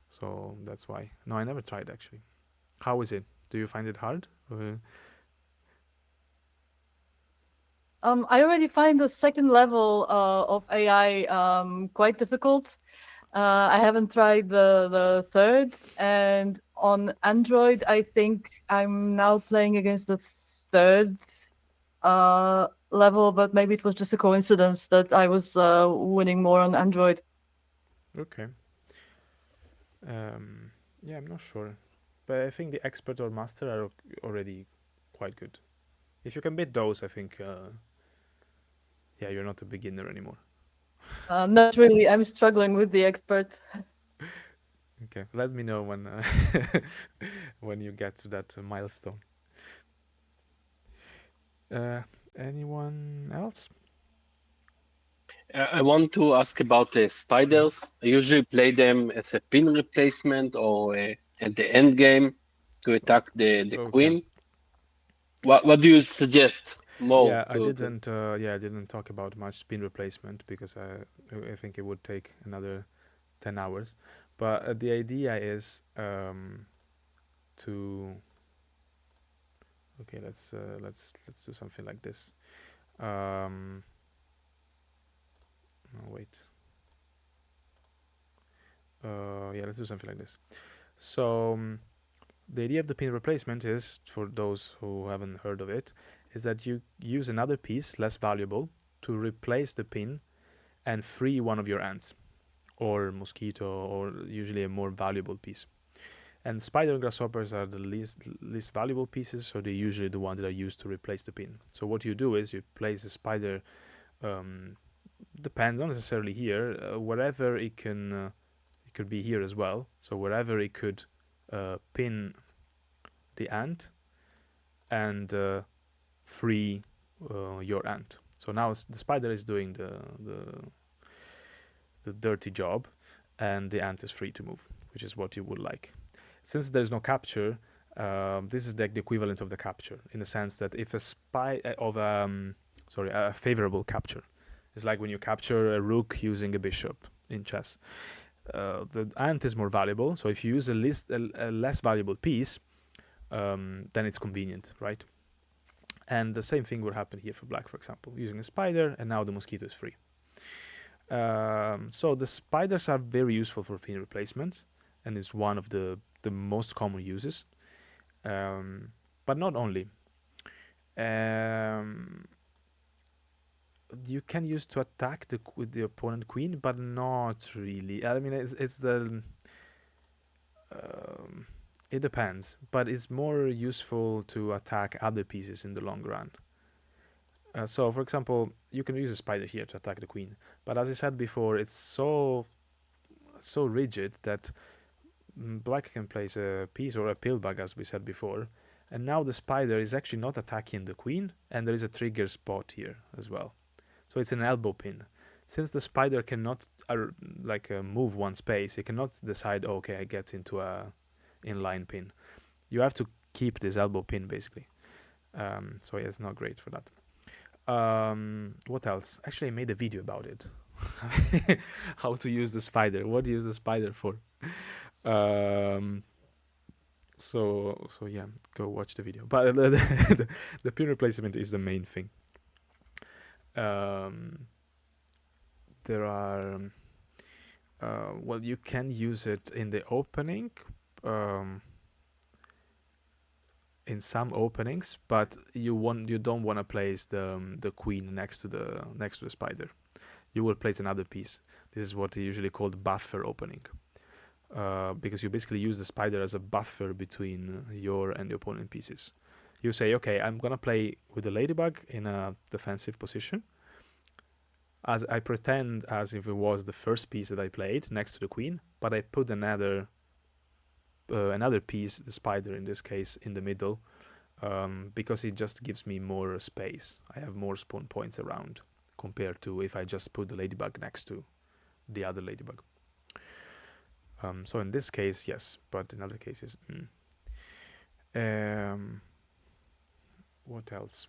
So that's why. No, I never tried, actually. How is it? Do you find it hard? I already find the second level of AI quite difficult. I haven't tried the third, and on Android, I think I'm now playing against the third level, but maybe it was just a coincidence that I was winning more on Android. Okay. Yeah, I'm not sure, but I think the expert or master are already quite good. If you can beat those, I think, yeah, you're not a beginner anymore. Not really. I'm struggling with the expert. Okay, let me know when when you get to that milestone. Anyone else? I want to ask about the spiders. I usually play them as a pin replacement or at the end game to attack the Okay. queen. What do you suggest more Yeah, I to? didn't. Yeah, I didn't talk about much pin replacement because I think it would take another 10 hours. But the idea is to. Okay, let's do something like this. No, wait. Yeah, let's do something like this. So the idea of the pin replacement is, for those who haven't heard of it, is that you use another piece less valuable to replace the pin and free one of your ants or mosquito, or usually a more valuable piece. And spider and grasshoppers are the least valuable pieces, so they're usually the ones that are used to replace the pin. So what you do is you place a spider, depends, not necessarily here, wherever it can. It could be here as well. So wherever it could pin the ant and free your ant. So now the spider is doing the dirty job, and the ant is free to move, which is what you would like. Since there's no capture, this is like the equivalent of the capture, in the sense that if a a favorable capture, it's like when you capture a rook using a bishop in chess. The ant is more valuable, so if you use a less valuable piece, then it's convenient, right? And the same thing would happen here for black, for example, using a spider, and now the mosquito is free. So the spiders are very useful for pin replacement, and is one of the most common uses. But not only. You can use to attack with the opponent queen, but not really. I mean, it's the it depends, but it's more useful to attack other pieces in the long run. So, for example, you can use a spider here to attack the queen, but as I said before, it's so rigid that black can place a piece or a pillbug, as we said before, and now the spider is actually not attacking the queen, and there is a trigger spot here as well. So it's an elbow pin. Since the spider cannot move one space, it cannot decide, oh, okay, I get into a inline pin. You have to keep this elbow pin basically. So yeah, it's not great for that. What else? Actually, I made a video about it. How to use the spider. What to use the spider for. So yeah, go watch the video. But the pin replacement is the main thing. There are well, you can use it in the opening, in some openings, but you don't want to place the queen next to the spider. You will place another piece. This is what they usually called buffer opening, because you basically use the spider as a buffer between your and the opponent pieces. You say, okay, I'm gonna play with the ladybug in a defensive position. As I pretend as if it was the first piece that I played next to the queen, but I put another piece, the spider in this case, in the middle, because it just gives me more space. I have more spawn points around compared to if I just put the ladybug next to the other ladybug. So in this case, yes, but in other cases, what else?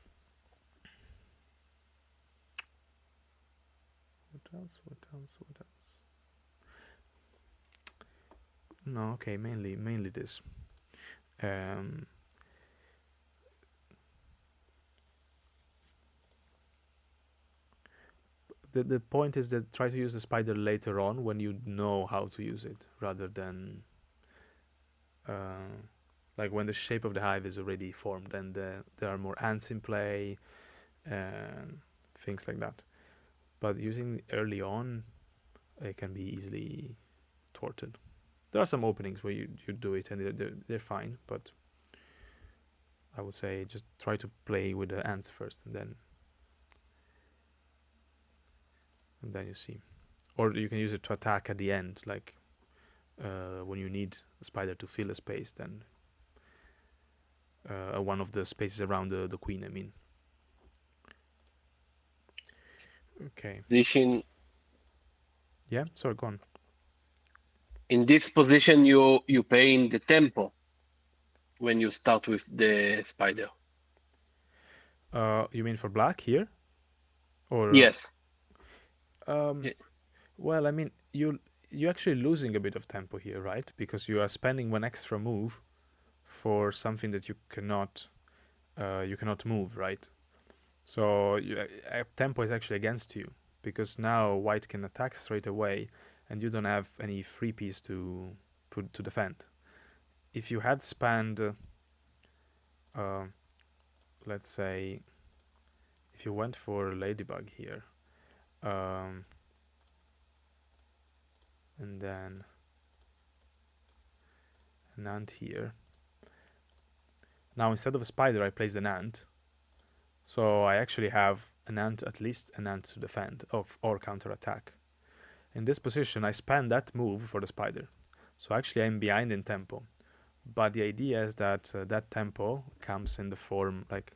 What else? No, okay, mainly this. the point is that try to use the spider later on when you know how to use it, rather than like when the shape of the hive is already formed and there are more ants in play and things like that. But using early on, it can be easily thwarted. There are some openings where you do it and they're fine, but I would say just try to play with the ants first, and then you see. Or you can use it to attack at the end, like when you need a spider to fill a space, then one of the spaces around the queen, I mean. Okay. Position Yeah, sorry, go on. in this position, you pay in the tempo when you start with the spider. You mean for black here? Or Yes. um, well, I mean, you're actually losing a bit of tempo here, right? Because you are spending one extra move for something that you cannot move, right? So tempo is actually against you, because now white can attack straight away, and you don't have any free piece to put to defend. If you had spanned, let's say, if you went for ladybug here, um, and then an ant here. Now instead of a spider, I placed an ant. So I actually have an ant, at least an ant to defend or counter attack. In this position, I span that move for the spider. So actually I'm behind in tempo. But the idea is that that tempo comes in the form, like,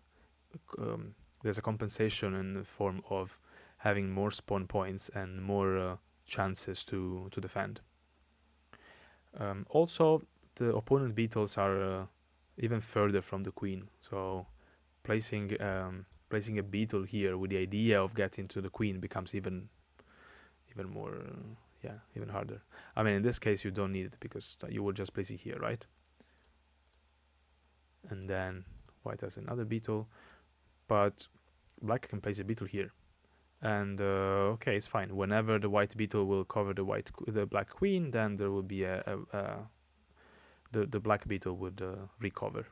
there's a compensation in the form of having more spawn points and more chances to defend. Also, the opponent beetles are even further from the queen. So placing a beetle here with the idea of getting to the queen becomes even more, even harder. I mean, in this case, you don't need it because you will just place it here, right? And then white has another beetle, but black can place a beetle here. And okay, it's fine. Whenever the white beetle will cover the black queen, then there will be the black beetle would recover.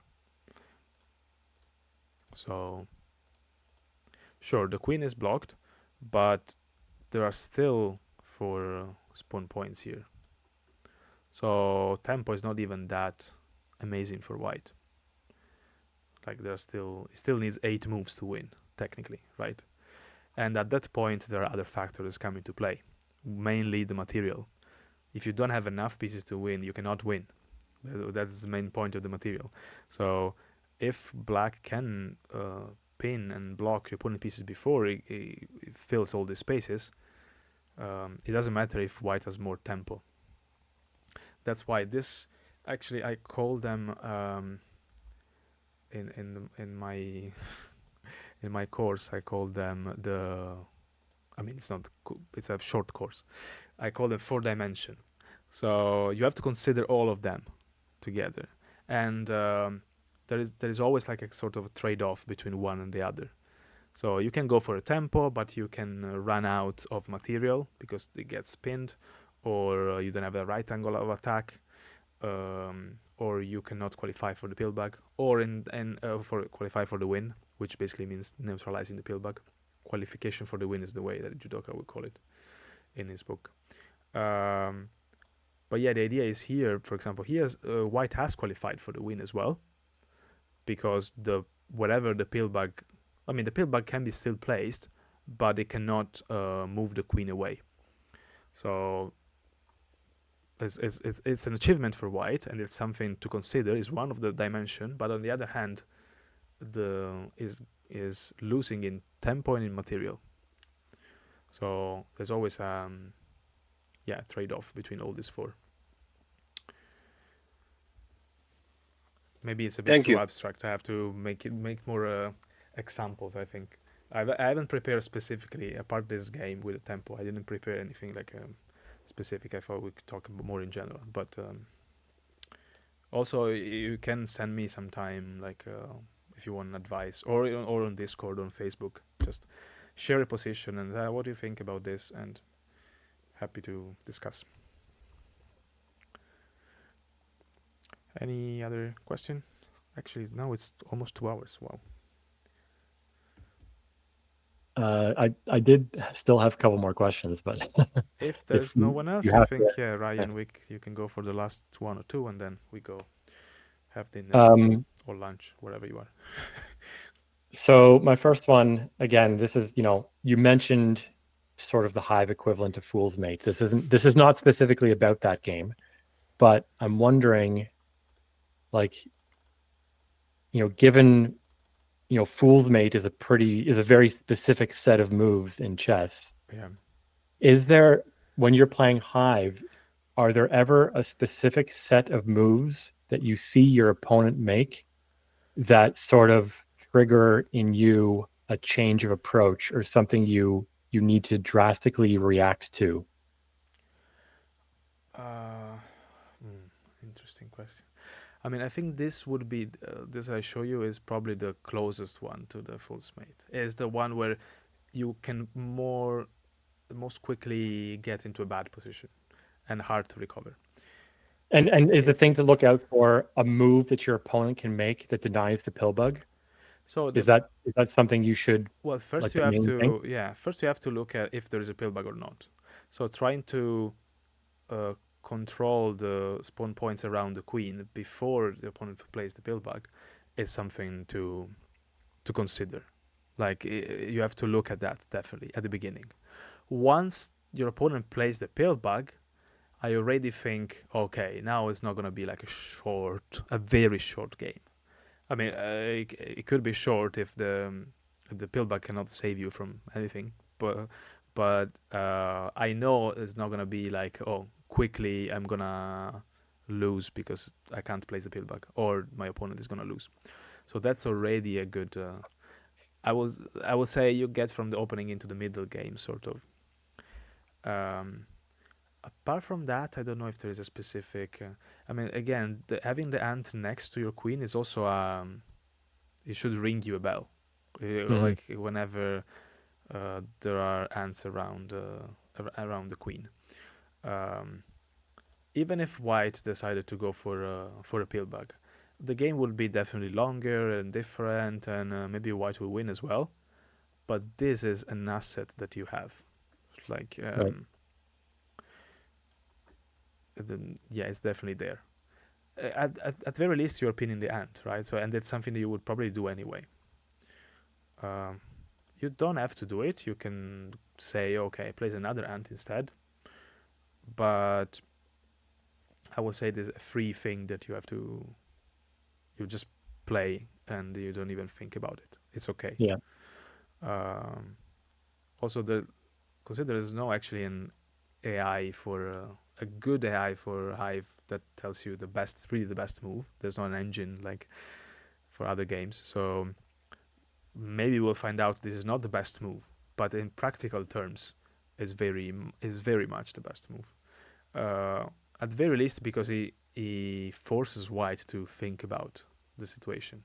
So sure, the queen is blocked, but there are still 4 spawn points here. So tempo is not even that amazing for white. Like it still needs 8 moves to win, technically, right? And at that point, there are other factors come into play, mainly the material. If you don't have enough pieces to win, you cannot win. That's the main point of the material. So if black can pin and block your opponent pieces before it fills all the spaces, it doesn't matter if white has more tempo. That's why this, actually, I call them in my in my course, I call them it's a short course. I call them 4-dimension. So you have to consider all of them together, and there is always like a sort of a trade-off between one and the other. So you can go for a tempo, but you can run out of material because it gets pinned, or you don't have a right angle of attack, or you cannot qualify for the Pillbug, or for qualify for the win, which basically means neutralizing the Pillbug. Qualification for the win is the way that Judoka would call it in his book. But yeah, the idea is here, for example, white has qualified for the win as well, because the Pillbug can be still placed, but it cannot move the queen away. So it's an achievement for white, and it's something to consider. Is one of the dimension, but on the other hand, is losing in tempo and in material. So there's always trade-off between all these 4. Maybe it's a bit too abstract. I have to make more examples. I think I haven't prepared specifically apart this game with the tempo. I didn't prepare anything like specific. I thought we could talk more in general. But also, you can send me sometime, like if you want advice, or on Discord, on Facebook. Just share a position and what do you think about this, and happy to discuss. Any other question? Actually, now it's almost 2 hours. Wow. I did still have a couple more questions, but If there's no one else, you I have think to, Ryan, you can go for the last one or two, and then we go have dinner or lunch, wherever you are. So my first one, again, this is, you mentioned sort of the Hive equivalent of Fool's Mate. This is not specifically about that game, but I'm wondering, like, given, Fool's Mate is a very specific set of moves in chess. Yeah. Is there, when you're playing Hive, are there ever a specific set of moves that you see your opponent make that sort of trigger in you a change of approach or something you need to drastically react to? Interesting question. I mean, I think this would be this I show you is probably the closest one to the Fool's Mate. Is the one where you can most quickly get into a bad position and hard to recover. And is the thing to look out for a move that your opponent can make that denies the Pillbug? So Is that something you should? well, first like you the have main to thing? first you have to look at if there is a Pillbug or not. So trying to control the spawn points around the queen before the opponent plays the Pillbug is something to consider. Like you have to look at that definitely at the beginning. Once your opponent plays the Pillbug, I already think, okay, now it's not going to be like a very short game. I mean, it could be short if the Pillbug cannot save you from anything, but I know it's not going to be like, oh, quickly I'm going to lose because I can't place the Pillbug, or my opponent is going to lose. So that's already a good. I will say you get from the opening into the middle game, sort of. Apart from that, I don't know if there is a specific. I mean, again, having the ant next to your queen is also it should ring you a bell, like whenever there are ants around around the queen. Even if white decided to go for a Pillbug, the game will be definitely longer and different, and maybe white will win as well. But this is an asset that you have, like. Right. Yeah, it's definitely there. At very least, you're pinning the ant, right? So, and it's something that you would probably do anyway. You don't have to do it. You can say, okay, place another ant instead. But I would say there's a free thing that you just play and you don't even think about it. It's okay. Yeah. Also, consider there's no actually an AI for a good AI for Hive that tells you really the best move. There's not an engine like for other games, so maybe we'll find out this is not the best move, but in practical terms, is very much the best move. At the very least, because he forces White to think about the situation,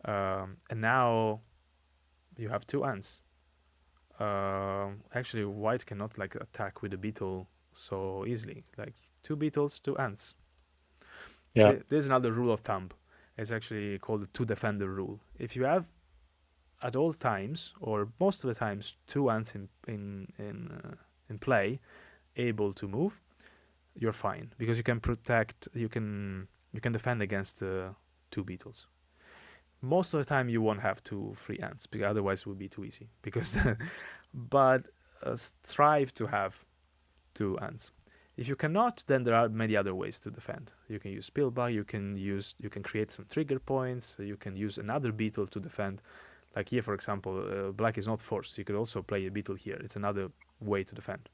and now you have two ants. Actually, White cannot like attack with a beetle so easily. Like 2 beetles, 2 ants. Yeah. There's another rule of thumb. It's actually called the 2 defender rule. If you have at all times, or most of the times, 2 ants in play, able to move, you're fine because you can protect. You can defend against 2 beetles. Most of the time, you won't have 2 free ants because otherwise it would be too easy. But strive to have 2 ants. If you cannot, then there are many other ways to defend. You can use Pillbug, you can create some trigger points, you can use another beetle to defend. Like here, for example, black is not forced. You could also play a beetle here. It's another way to defend.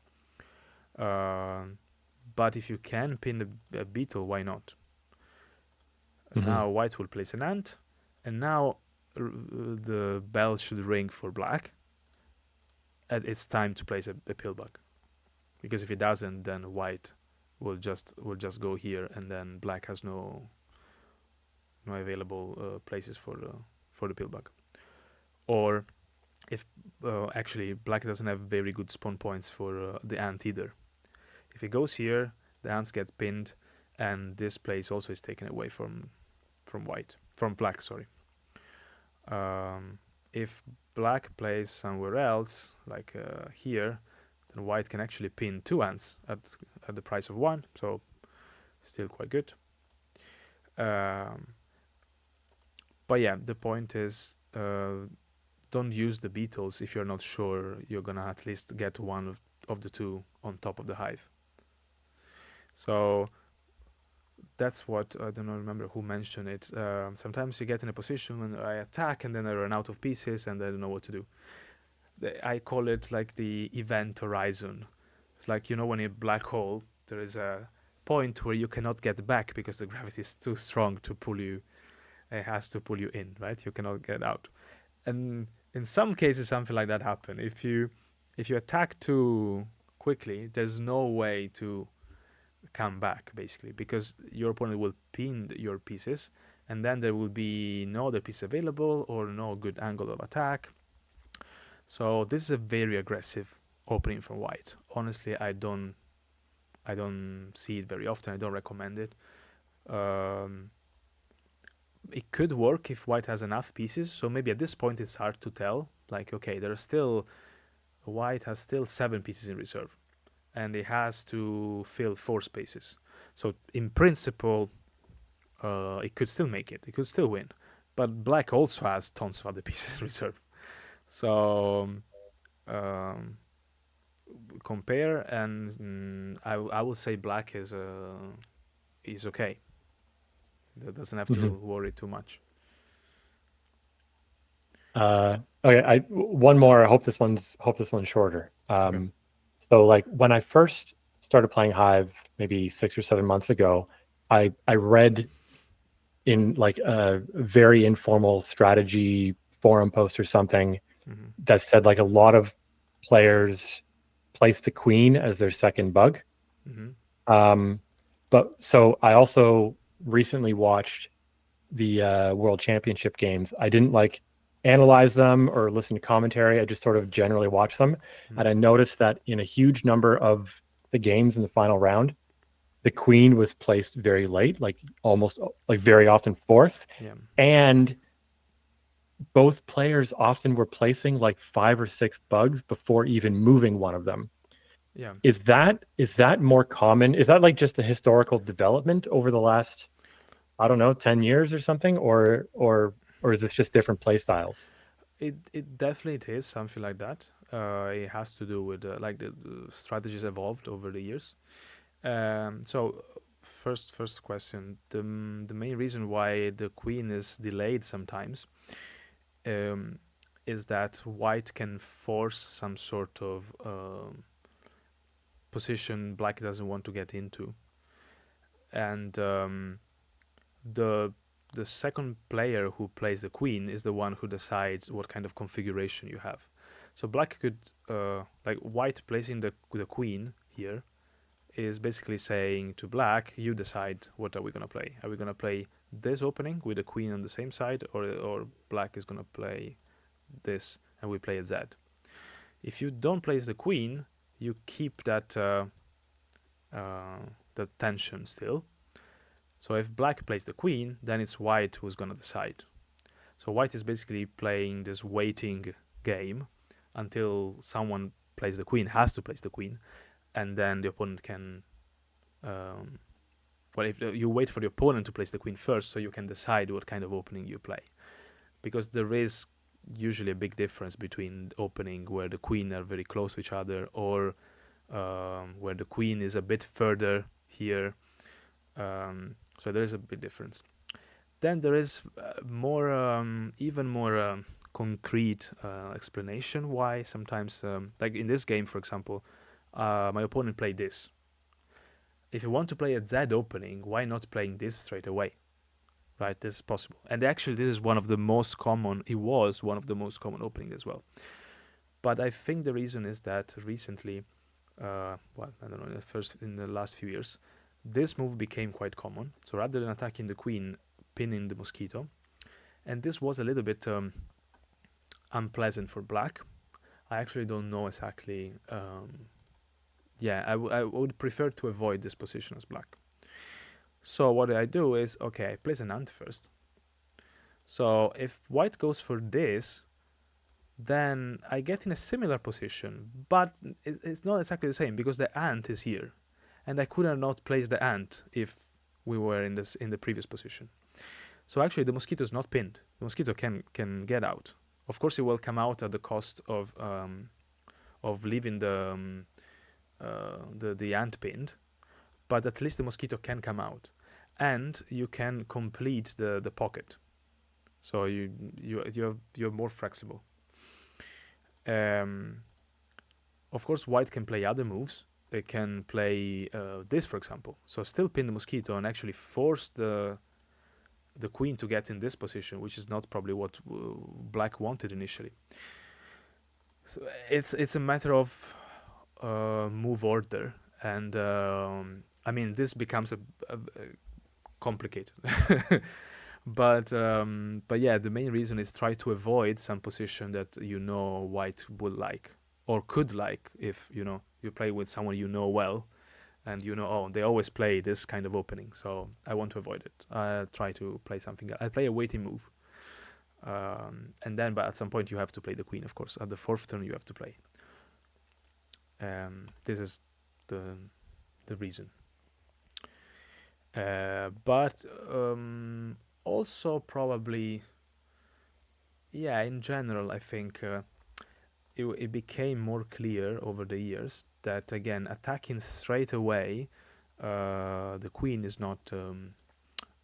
But if you can pin a beetle, why not? Now white will place an ant, and now the bell should ring for black. And it's time to place a Pillbug. Because if it doesn't, then white will just go here, and then black has no available places for the Pillbug. Or if actually black doesn't have very good spawn points for the ant either. If he goes here, the ants get pinned, and this place also is taken away from black. Sorry. If black plays somewhere else, like here, then white can actually pin 2 ants at the price of 1, so still quite good. But yeah, the point is, don't use the beetles if you're not sure you're gonna at least get one of the 2 on top of the hive. So that's what I don't remember who mentioned it. Sometimes you get in a position when I attack and then I run out of pieces and I don't know what to do. I call it like the event horizon. It's like, when in a black hole there is a point where you cannot get back because the gravity is too strong to pull you. It has to pull you in, right? You cannot get out. And in some cases, something like that happen. If you attack too quickly, there's no way to come back, basically, because your opponent will pin your pieces, and then there will be no other piece available or no good angle of attack. So this is a very aggressive opening from white. Honestly, I don't see it very often. I don't recommend it. It could work if white has enough pieces. So maybe at this point it's hard to tell. Like, okay, white has still 7 pieces in reserve, and it has to fill 4 spaces. So in principle, it could still make it. It could still win. But black also has tons of other pieces in reserve. So compare, and I will say black is okay. That doesn't have to worry too much. Okay, one more. I hope this one's shorter. Okay. So like when I first started playing Hive, maybe 6 or 7 months ago, I read in like a very informal strategy forum post or something that said like a lot of players place the queen as their second bug. But so I also recently watched the World Championship games. I didn't like analyze them or listen to commentary. I just sort of generally watched them. And I noticed that in a huge number of the games in the final round, the queen was placed very late, like almost like very often fourth. Yeah. And both players often were placing like 5 or 6 bugs before even moving one of them. Yeah. Is that more common? Is that like just a historical development over the last, I don't know, 10 years or something, or is it just different play styles? It definitely is something like that. It has to do with like the strategies evolved over the years. So first question, the main reason why the queen is delayed sometimes is that white can force some sort of position black doesn't want to get into, and the second player who plays the queen is the one who decides what kind of configuration you have. So black could like white placing the queen here is basically saying to black, you decide what are we going to play. Are we going to play this opening with the queen on the same side, or black is going to play this and we play at Z? If you don't place the queen, you keep that tension still. So if black plays the queen, then it's white who's going to decide. So white is basically playing this waiting game until someone plays the queen, has to place the queen, and then the opponent can well, if you wait for the opponent to place the queen first, so you can decide what kind of opening you play, because there is usually a big difference between opening where the queen are very close to each other, or where the queen is a bit further here. So there is a big difference. Then there is even more concrete explanation why sometimes, like in this game, for example, my opponent played this. If you want to play a Z opening, why not playing this straight away? Right, this is possible. And actually, this is one of the most common. It was one of the most common openings as well. But I think the reason is that recently, I don't know, in the last few years, this move became quite common. So rather than attacking the queen, pinning the mosquito, and this was a little bit unpleasant for black. I actually don't know exactly. I would prefer to avoid this position as black. So what I do is, okay, I place an ant first. So if white goes for this, then I get in a similar position, but it's not exactly the same because the ant is here, and I could have not placed the ant if we were in the previous position. So actually, the mosquito is not pinned. The mosquito can get out. Of course, it will come out at the cost of leaving the ant pinned, but at least the mosquito can come out, and you can complete the pocket. So you're more flexible. Of course, white can play other moves. It can play this, for example. So still pin the mosquito and actually force the queen to get in this position, which is not probably what black wanted initially. So it's a matter of move order, and I mean this becomes a complicated. But yeah, the main reason is try to avoid some position that white would like or could like if you play with someone well, and they always play this kind of opening, so I want to avoid it. I try to play something else. I play a waiting move, and then but at some point you have to play the queen, of course. At the fourth turn you have to play. This is the reason. But also probably, yeah, in general, I think it became more clear over the years that, again, attacking straight away the queen is not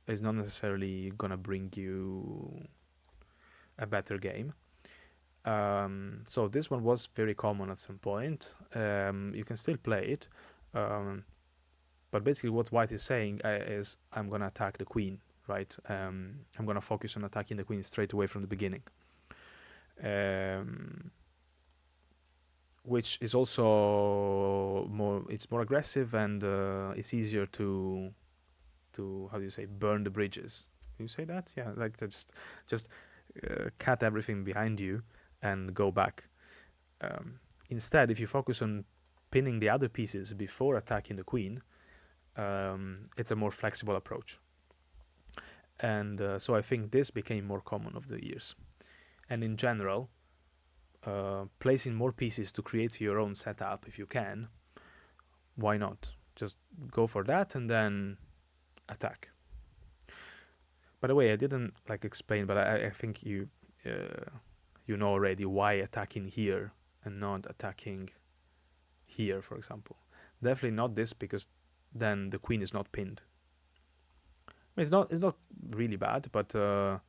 necessarily gonna bring you a better game. So this one was very common at some point. You can still play it, but basically what white is saying is, I'm gonna attack the queen, right? I'm gonna focus on attacking the queen straight away from the beginning, which is also more aggressive, and it's easier to how do you say, burn the bridges. You say that? Yeah, like to just cut everything behind you and go back. Instead, if you focus on pinning the other pieces before attacking the queen, it's a more flexible approach. And so I think this became more common over the years. And in general, placing more pieces to create your own setup, if you can, why not? Just go for that and then attack. By the way, I didn't explain, but I think you know already why attacking here and not attacking here, for example. Definitely not this, because then the queen is not pinned. I mean, it's not really bad, but the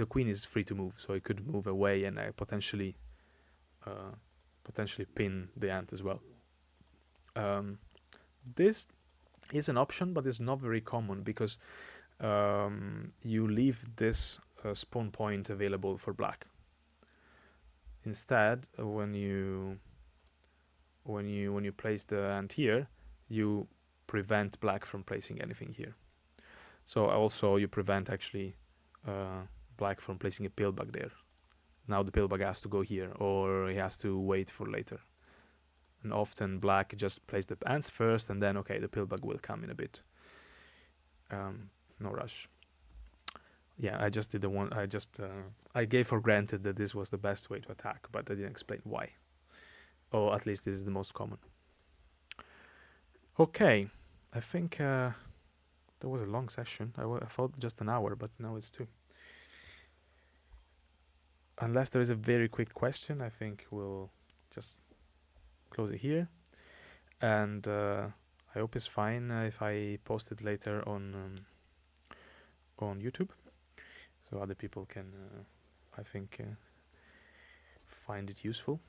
queen is free to move, so it could move away and potentially pin the ant as well. This is an option, but it's not very common because you leave this spawn point available for black. Instead, when you place the ant here, you prevent black from placing anything here. So also you prevent actually black from placing a pillbug there. Now the pillbug has to go here, or he has to wait for later. And often black just plays the ants first, and then okay, the pillbug will come in a bit. No rush. Yeah, I just did the one. I gave for granted that this was the best way to attack, but I didn't explain why. Or at least this is the most common. Okay, I think that was a long session. I thought just an hour, but now it's 2. Unless there is a very quick question, I think we'll just close it here. And I hope it's fine if I post it later on YouTube, so other people can, I think, find it useful.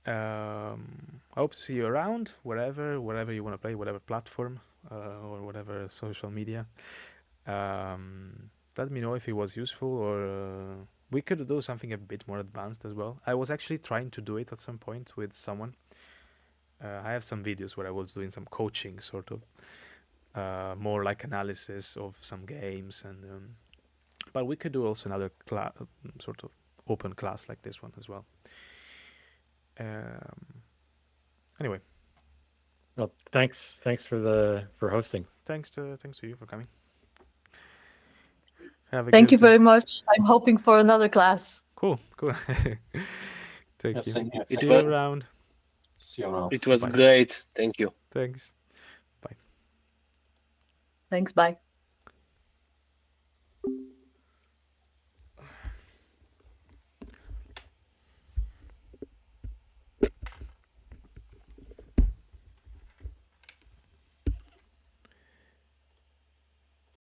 I hope to see you around wherever you want to play, whatever platform or whatever social media. Let me know if it was useful, or we could do something a bit more advanced as well. I was actually trying to do it at some point with someone. I have some videos where I was doing some coaching, sort of, more like analysis of some games, and but we could do also another sort of open class like this one as well. Anyway, Well, thanks for hosting. thanks to you for coming. Have a Thank good you very much. I'm hoping for another class. Cool. Thank Yeah, you. same here. See you around. See you around. It was Bye. great. Thank you. Thanks. Thanks. Bye.